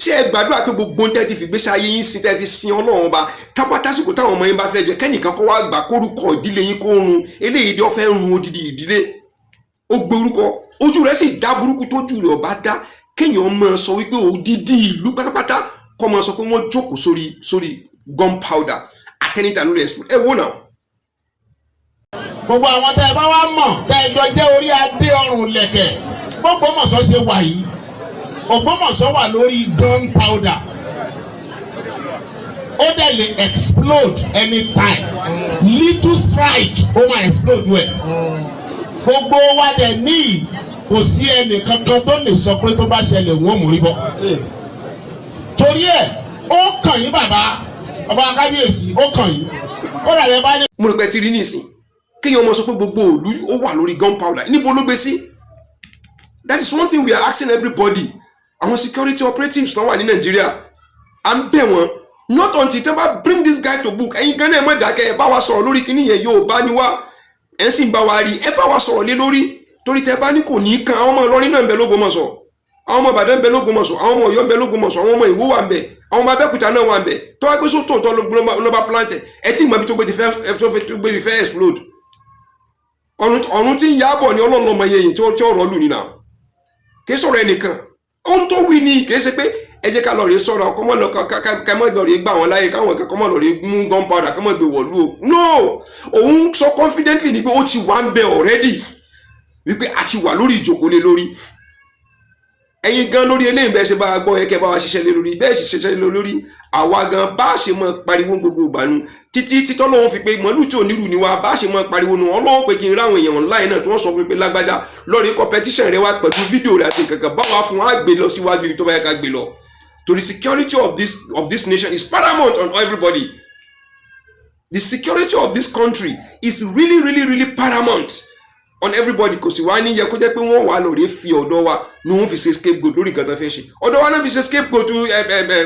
ṣé ẹ gbàdúrà pé gbogbo ń tẹ́ ti fi gbéṣẹ́ ayé yín sí tẹ́ fi sin Ọlọ́run ọba kápátásìkò táwọn ọmọ yín bá fẹ́ jẹ kẹ́nìkan kó wá gbà kórúkọ ìdílé yín kó run eléyìí dé ọ̀fẹ́ run odidi ìdílé ó gbé orúkọ ojú rẹ̀ sì dá burúkú tójú rẹ̀ ọba dá kéèyàn máa sọ wípé odidi ìlú pátápátá kọ́ máa sọ pé wọ́n jókòó sórí gunpowder àtẹnità lórí ẹ̀sùn ẹ wò náà. gbogbo àwọn tẹ́ ẹ bá wá mọ̀ tẹ́ ẹ jọ jẹ́ orí adé ọrùn lẹ̀kẹ̀ Ògbómọ̀ṣọ́ ṣe wà yìí Ògbómọ̀ṣọ́ wà lórí gunpowder ó dẹ̀ lè explode anytime little strike ó máa explode wẹ̀ gbogbo wa dẹ̀ ní kò sí ẹnì kankan tó lè sọ pé tó bá ṣẹlẹ̀ wọ́n mú rí bọ́ torí ẹ̀ ó kàn yín bàbá kábíyèsí ó kàn yín ó rà lẹ́ bá ní. mo rò pé ti rí nísìn kéèyàn ọmọ sọ pé gbogbo òlu ó wà lórí gunpowder níbo ló gbé sí that is one thing we are asking everybody àwọn security operatives tó wà ní Nàìjíríà à ń bẹ̀ wọ́n not until tẹ́ bá bring this guy to book ẹ̀yin gan náà ẹ má dákẹ́ ẹ bá wa sọ̀rọ̀ lórí kíní yẹn yóò bá ní wá ẹ sì ń bá wa rí ẹ bá wa sọ̀rọ̀ lé lórí torí tẹ́ bá ní kò ní í kan àwọn ọmọ Ìlọrin náà ń bẹ l'Ógbómọ̀ṣọ́ àwọn ọmọ Ìbàdàn ń bẹ l'Ógbómọ̀ṣọ́ àwọn ọmọ Ọ̀yọ́ ń bẹ l'Ógbómọ̀ṣọ́ àwọn ọmọ Ìwó wà ń bẹ àwọn ọmọ Abẹ́òkúta náà wà ń bẹ tó wá gbé sótò tó ló bá plant ẹ tí ìmọ̀ bí tó gbé ti fẹ́ explode ọ̀run tí ń yábọ̀ ní Ọlọ́run ọmọ yẹn tí ọ̀rọ̀ lù nínú kì í sọ̀rọ̀ ẹnìkan ohun tó wí ni kì í ṣe pé ẹ jẹ́ ká lọ rí sọ̀rọ̀ kọ́mọ́ lọ ká mọ́ lọ rí gbà wọ́n láyé káwọn ẹ̀ka kọ́mọ́ lọ rí mú gunpowder kọ́mọ́ gbé wọ̀lú o no òun sọ confidently ni pé ó ti wà ń bẹ already wípé a ti wà lórí ìjókòó lé lórí ẹ̀yin gan lórí eléyìí bẹ́ẹ̀ ṣe bá a gbọ́ ẹ̀kẹ́ bá wa ṣiṣẹ́ lé lórí bẹ́ẹ̀ ṣe ṣiṣẹ́ lé lórí àwa gan bá a ṣe mọ pariwo gbogbo ìgbàanu títí títọ́ lọ́wọ́ fi pé mọ́lú tí ò nílùú ni wa bá a ṣe mọ pariwo nu ọlọ́wọ́ pé kí n ráwọn èèyàn online náà tí wọ́n sọ fún mi pé lágbájá lórí competition rẹ wá pẹ̀lú fídíò rẹ àti kankan bá wa fún wa gbé lọ síwájú ibi tó bá yẹ ká gbé lọ to the security of this nation is paramount on everybody. The security of this country is really paramount on everybody kò sì wá ní yẹ kó jẹ́ pé wọ́n wà lórí fi ọ̀dọ̀ wa ni wọ́n fi ṣe scapegoat lórí nǹkan tó fẹ́ ṣe ọ̀dọ̀ wa náà fi ṣe scapegoat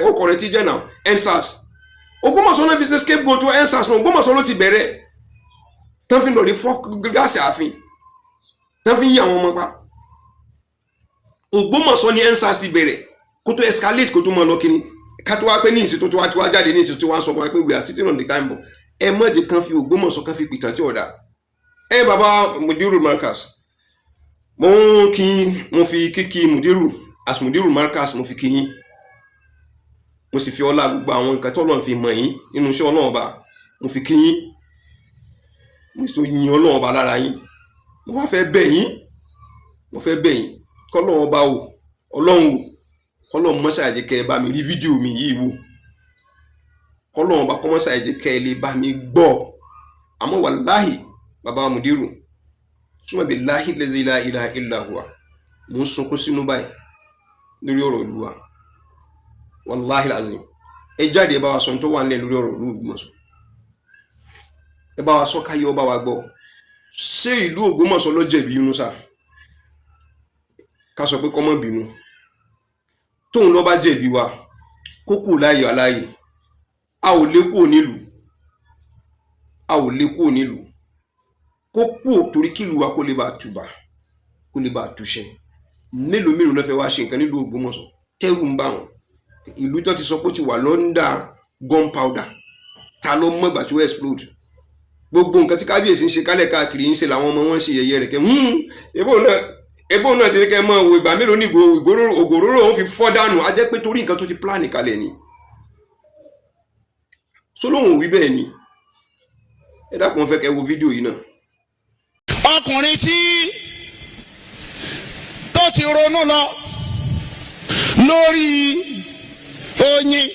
ọkọ̀ rẹ̀ ti jẹ́ náà EndSARS Ògbómọ̀ṣọ́ náà fi ṣe scapegoat EndSARS náà Ògbómọ̀ṣọ́ ló ti bẹ̀rẹ̀ tán fi lórí fọ́ gáàsì ààfin tán fi yí àwọn ọmọ pa Ògbómọ̀ṣọ́ ni EndSARS ti bẹ̀rẹ̀ kó tó escalate kó tó mọ lọ kíní ká tó wá pé ní ìsìn tó wá jáde ní ìsìn tó wá sọ fún wa pé we are sitting on the time bomb ẹ mọ̀jẹ̀ kan fi Ògbómọ̀ṣọ́ kan fi pìtàn tí ọ̀dà baba Mudiru Markaz mo fi kíkí Mudiru as Mudiru Markaz mo fi kíyín mo sì fi ọlá gbogbo àwọn nǹkan tó Ọlọ́run fi mọ̀ yín nínú iṣẹ́ Ọlọ́run ọba mo fi kíyín mo sì yin Ọlọ́run ọba lára yín mo wá fẹ́ bẹ̀ yín k'Ọlọ́run ọba o Ọlọ́run mọ́ṣá jẹ́ kẹ́ ẹ bá mi rí fídíò mi yìí wò k'Ọlọ́run ọba kọ́mọ́ṣá jẹ́ kẹ́ ẹ lè bá mi gbọ́ àmọ́ wàláhì bàbá Mudiru súnmọ́ bí láhì lẹ́sẹ̀ ilá ilá ilá huwa mo ń sunkún sínú báyìí lórí ọ̀rọ̀ ìlú wa wàláhì lázim ẹ jáde ẹ bá wa sọ tó wà nílẹ̀ lórí ọ̀rọ̀ ìlú Ògbómọ̀ṣọ́ ẹ bá wa sọ káyé ọba wa gbọ́ ṣé ìlú Ògbómọ̀ṣọ́ ló jẹ̀bi Yunusa ká sọ pé kọ́mọ́ bínú tóun ló bá jẹ̀bi wa kó kù láàyè aláyè a ò lè kúrò nílùú kó kú torí kí ìlú wa kó lè bá tùbà kó lè bá túṣẹ mélòó ló fẹ́ wá ṣe nǹkan nílùú Ògbómọ̀ṣọ́ tẹ́rù ń bá wọn ìlú tó ti sọ pé ó ti wà lọ́ndà gunpowder ta ló mọ̀ ìgbà tí ó explode gbogbo nǹkan tí kábíyèsí ń ṣe kálẹ̀ káàkiri ń ṣe làwọn ọmọ wọn ń ṣe yẹ̀yẹ́ rẹ̀ kẹ́ ebó náà ti ní kẹ́ mọ́ wo ìgbà mélòó ní ògòróró òun fi fọ́ dànù á jẹ́ pé torí nǹkan tó ti pláàni kalẹ̀ ni sólóhùn òwí bẹ́ẹ̀ ni ẹ dákun fẹ́ kẹ́ wo fídíò yìí náà. ọkùnrin tó ti ronú lọ lórí oyin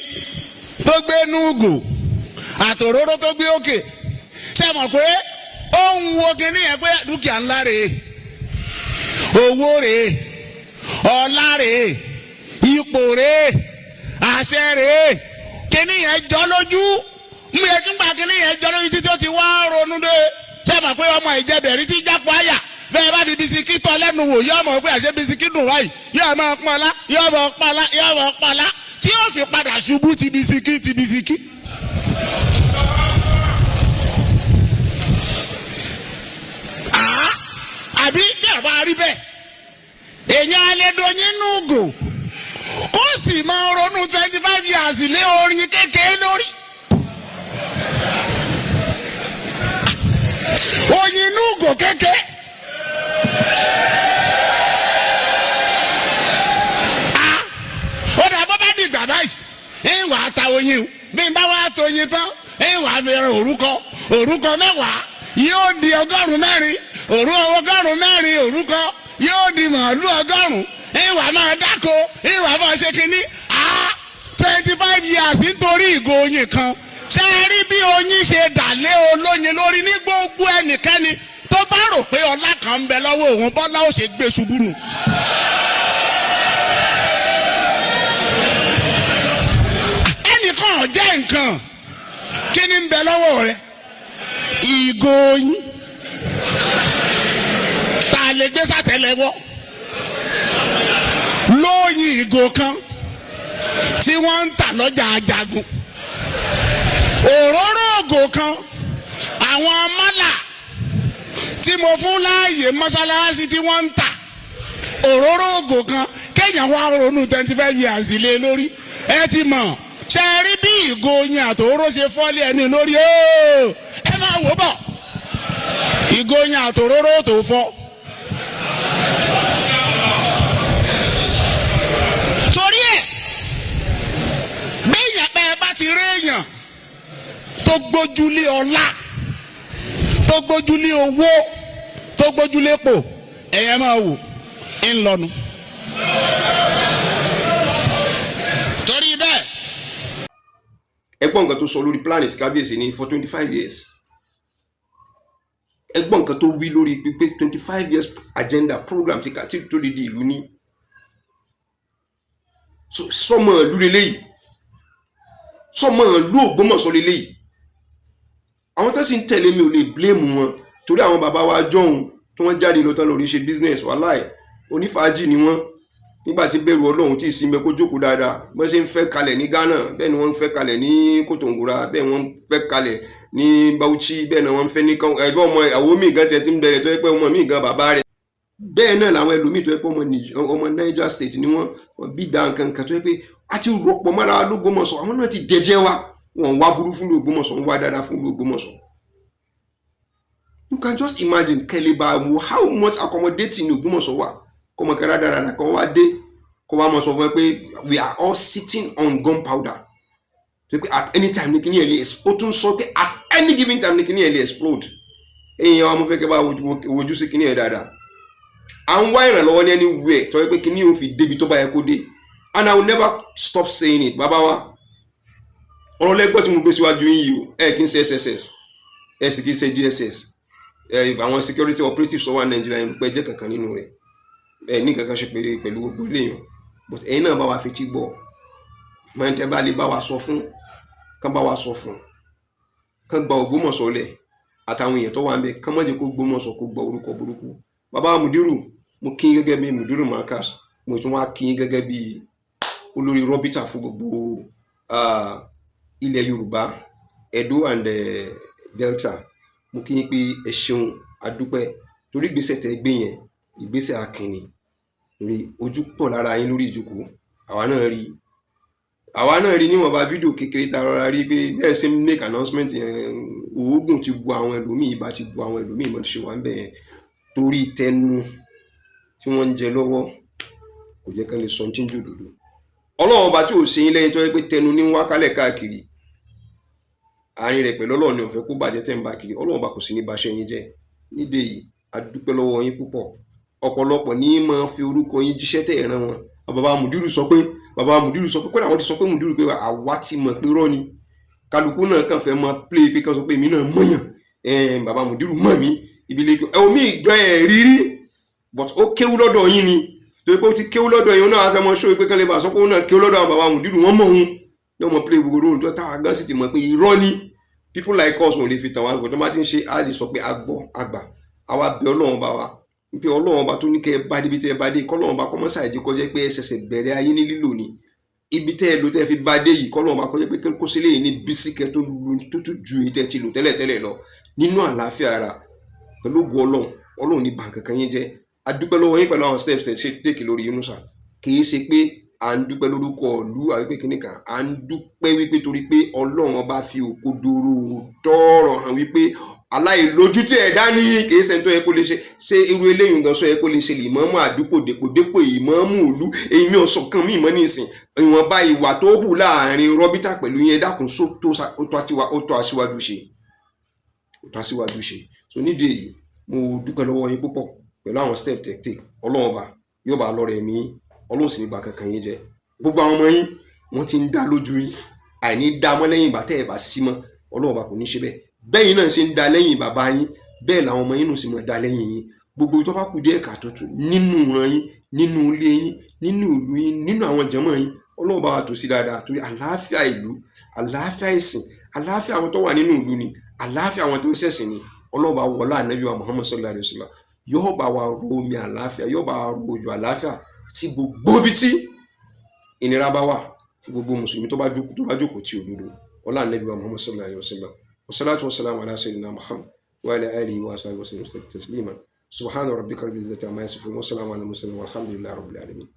tó gbé núgù àtòróró tó gbé òkè ṣe mọ̀ pé ó ń wo kíní yẹn pé dúkìá ńlá rèé owó rèé ọlá rèé ipò rèé àṣẹ rèé kíní yẹn jọ lójú mú yẹ kí n gbà kíní yẹn jọ lójú títí ó ti wá ronú dé ṣé mọ̀ pé ọmọ ìjẹbẹ̀rí tí jápọ̀ àyà bẹ́ẹ̀ bá fi bisikí tọ́ lẹ́nu wò yóò mọ̀ pé àṣẹ bisikí dùn wáyìí yóò máa pọ́nlá yóò mọ̀ pọ́nlá tí yóò fi padà ṣubú ti bisikí. àbí bí àbá rí bẹ́ẹ̀ èèyàn alẹ́dọ̀yìn nùgò kó sì máa ronú 25 years lé orin kékeré lórí. oyin nùgò kéke ó dà bó bá di ìgbà báyìí ń wà á ta oyin o bí n bá wà á ta oyin tán ń wà á fi ran orúkọ 10 yóò di 100 100 orúkọ yóò di màálù 100 ń wà á máa dáko ń wà á máa ṣe kínní 25 years nítorí ìgò oyin kan. ṣé ẹ rí bí oyin ṣe dàlé olóyin lórí ní gbogbo ẹnikẹ́ni tó bá rò pé ọlá kan ń bẹ lọ́wọ́ òun bọ́lá ó ṣe gbé ṣubú nù. ẹnìkan jẹ́ nǹkan kí ni ń bẹ lọ́wọ́ rẹ ìgò oyin tá a lè gbé sátẹ́lẹwọ́ lóyin ìgò kan tí wọ́n ń tà lọ́jà Ajagun. òróró ògò kan àwọn mọ́là tí mo fún láàyè mọ́sálásí tí wọ́n ń tà òróró ògò kan kéèyàn wá ronú 25 years lé lórí ẹ ti mọ̀ ṣe rí bí ìgò oyin àtòróró ṣe fọ́lé ẹni lórí ẹ máa wò bọ̀ ìgò oyin àtòróró tó fọ́. torí ẹ ti rí èèyàn tó gbójúlé ọlá tó gbójúlé owó tó gbójúlé pò ẹ̀yẹ máa wò ń lọ́nu. torí bẹ́ẹ̀. ẹgbọ́n nǹkan tó sọ lórí planet kábíyèsí ní for 25 years ẹgbọ́n nǹkan tó wí lórí pípé 25 years agenda program ti kàtí tó lè di ìlú ní sọmọ ìlú lélẹ́yìí sọmọ ìlú Ògbómọ̀ṣọ́ lélẹ́yìí àwọn tó sì ń tẹ̀lé mi ò lè blame wọn torí àwọn bàbá wa jọ̀hún tí wọ́n jáde lọ tán lórí ṣe business wàláì onífàájì ni wọ́n nígbà tí bẹ̀rù Ọlọ́run tí ìsinmi kó jókòó dáadáa bọ́n ṣe ń fẹ́ kalẹ̀ ní Ghana bẹ́ẹ̀ ni wọ́n ń fẹ́ kalẹ̀ ní Kòtòngórà bẹ́ẹ̀ wọ́n ń fẹ́ kalẹ̀ ní Bauchi bẹ́ẹ̀ ni wọ́n ń fẹ́ ní ẹgbẹ́ ọmọ ìyàwó mi gan tẹ̀ tí ń bẹ̀rẹ̀ tó yẹ pé ọmọ mi gan bàbá rẹ̀ bẹ́ẹ̀ náà làwọn ẹlòmíì tó yẹ pé ọmọ Niger State ni wọ́n bí da nǹkan kan tó yẹ pé a ti rọpò mọ́ra l'Ógbómọ̀ṣọ́ àwọn náà ti dẹjẹ́ wa wọ́n wá burú fún l'Ógbómọ̀ṣọ́ wọ́n wá dáadáa fún l'Ógbómọ̀ṣọ́. You can just imagine kẹlẹ́bà wo how much accommodating l'Ógbómọ̀ṣọ́ wà kọ́mọ kẹ́rẹ́ dáadáa kọ́ wá dé kó wá mọ̀ sọ fún ẹ pé we are all sitting on gunpowder so pé at any time ní kíní ẹ̀ lè ó tún sọ pé at any given time ní kíní ẹ̀ lè explode èèyàn wa mo fẹ́ kẹ́ bá wojú sí kíní ẹ̀ dáadáa à ń wá ìrànlọ́wọ́ ní anywhere tó yẹ pé kíní yóò fi débi tó bá yẹ kó dé and I will never stop saying it bàbá wa ọ̀rọ̀ lẹ́gbọ́n tí mo gbé síwájú yín yìí o ẹ̀ kí n ṣe SSS ẹ̀ sì kí n ṣe DSS àwọn security operatives tó wà ní Nàìjíríà yẹn pẹ́ jẹ́ kankan nínú rẹ̀ ẹ̀ ní kankan ṣe pẹ̀lú gbogbo eléyàn but ẹ̀yin náà bá wa fetí gbọ́ máa ń tẹ́ bá lè bá wa sọ fún kán bá wa sọ fún kán gba Ògbómọ̀ṣọ́ lẹ̀ àtàwọn èèyàn tó wà ń bẹ kán má jẹ́ kó Ògbómọ̀ṣọ́ kó gba orúkọ burúkú bàbá Mudiru mo kí yín gẹ́gẹ́ bí Mudiru Markaz mo tún wá kí yín gẹ́gẹ́ bí olórí rọ́bítà fún gbogbo ilẹ̀ Yorùbá Edo and Delta mo kí yín pé ẹ ṣeun adúpẹ́ torí ìgbésẹ̀ tẹ́ gbé yẹn ìgbésẹ̀ akínni torí ojú pọ̀ lára yín lórí ìjókòó àwa náà rí níwọ̀nba fídíò kékeré tá a rọra rí pé bẹ́ẹ̀ ṣe ń make announcement yẹn oògùn ti bu àwọn ẹlòmíì ìbá ti bu àwọn ẹlòmíì mọ́ ti ṣe wà ń bẹ̀ yẹn torí tẹnu tí wọ́n ń jẹ lọ́wọ́ kò jẹ́ kán lè sọ tí ń jò dòdò Ọlọ́run ọba tí ò ṣe yín lẹ́yìn tó yẹ pé tẹnu ní wákálẹ̀ káàkiri àárín rẹ̀ pẹ̀lú Ọlọ́run ni ò fẹ́ kó bàjẹ́ tẹ̀ ń bá kiri Ọlọ́run ọba kò sí ní baṣẹ́ yín jẹ́ nídìí yìí a dúpẹ́ lọ́wọ́ yín púpọ̀ ọ̀pọ̀lọpọ̀ ní máa fi orúkọ yín jíṣẹ́ tẹ̀ ẹ̀ràn wọn bàbá Mudiru sọ pé kódà wọ́n ti sọ pé Mudiru pé àwa ti mọ̀ pé rọ́ ni kálukú náà kàn fẹ́ máa play pé kàn sọ pé èmi náà mọ̀yàn bàbá Mudiru mọ̀ mí ibi lè kí omi ìgbọ́n ẹ̀ rírí but ó kéwú lọ́dọ̀ yín ni torí pé ó ti kéwú lọ́dọ̀ yín náà fẹ́ mọ́ ṣó pé kán lè bá sọ pé ó náà kéwú lọ́dọ̀ àwọn bàbá Mudiru wọ́n mọ̀ òun yóò mọ̀ play gbogbo róòlù tó táwa gán sì ti mọ̀ pé irọ́ ni people like us wọn lè fi tàn wá gbọ́dọ̀ má ti ń ṣe á lè sọ pé agbọ́ àgbà àwa bẹ Ọlọ́run bá wa pé Ọlọ́run ọba tó ní kẹ́ ẹ bá débi tẹ́ ẹ bá dé kọ́lọ́run ọba kọ́mọ́sà ẹ̀jẹ̀ kọjá pé ẹ ṣẹ̀ṣẹ̀ bẹ̀rẹ̀ ayé ní lílò ni ibi tẹ́ ẹ lò tẹ́ ẹ fi bá dé yìí kọ́lọ́run ọba kọjá pé kó sílé yìí ní bísíkẹ́ tó tútù ju èyí tẹ́ ẹ ti lò tẹ́lẹ̀ lọ nínú àlàáfíà ara pẹ̀lú ògo Ọlọ́run ní bàǹkà kan yín jẹ́ adúpẹ́ lọ́wọ́ yín pẹ̀lú àwọn steps tẹ́ ṣe tèkì lórí Yunusa kì í ṣe pé à ń dúpẹ́ lórúkọ ìlú àwípé kìíní kan à ń dúpẹ́ wípé torí pé Ọlọ́run ọba fi òkodoro tọ́ọ̀rọ̀ hàn wípé aláìlójútì ẹ̀dá ní kìí ṣe tó yẹ kó lè ṣe irú eléyìí gan sọ yẹ kó lè ṣe lè mọ́mú àdúgbò dépò ìmọ̀ọ́mù òlu èyí mi ò sọ kan mí ìmọ̀ nísìn ìwọ̀nba ìwà tó hù láàrin rọ́bítà pẹ̀lú yẹn dákun ó tó aṣíwájú ṣe so nídìí èyí mo dúpẹ́ lọ́wọ́ yín púpọ̀ pẹ̀lú àwọn step tactic Ọlọ́run ọba yóò bá lọ́rẹ̀ mí Ọlọ́run sì ní bá kankan yín jẹ́ gbogbo àwọn ọmọ yín wọ́n ti ń dá lójú yín àìní dá mọ́ lẹ́yìn ìgbà tẹ́ ẹ̀ bá sí mọ́ Ọlọ́run ọba kò ní ṣe bẹ́ẹ̀ bẹ́yìn náà ṣe ń da lẹ́yìn bàbá yín bẹ́ẹ̀ làwọn ọmọ yín nù sí mọ́ da lẹ́yìn yín gbogbo ìjọba kù díẹ̀ ká tuntun nínú ìran yín nínú ilé yín nínú ìlú yín nínú àwọn jàmọ́ yín Ọlọ́run bá wa tò sí dáadáa torí àlàáfíà ìlú àlàáfíà ìsìn àlàáfíà àwọn tó wà nínú ìlú ni àlàáfíà àwọn tó ń ṣẹ̀sìn ni Ọlọ́run bá wọlá ànábì wa Muhammad sallallahu alayhi wa sallam yóò bá wa ro omi àlàáfíà yóò bá wa ro òjò àlàáfíà sí gbogbo ibi tí ìnira bá wà fún gbogbo mùsùlùmí tó bá jókòó tí òdodo ọlá ànábì wa Muhammad sallallahu alayhi wa sallam والصلاة والسلام على سيدنا محمد وعلى آله وصحبه وسلم تسليما سبحان ربك رب العزة عما يصفون والسلام على المرسلين والحمد لله رب العالمين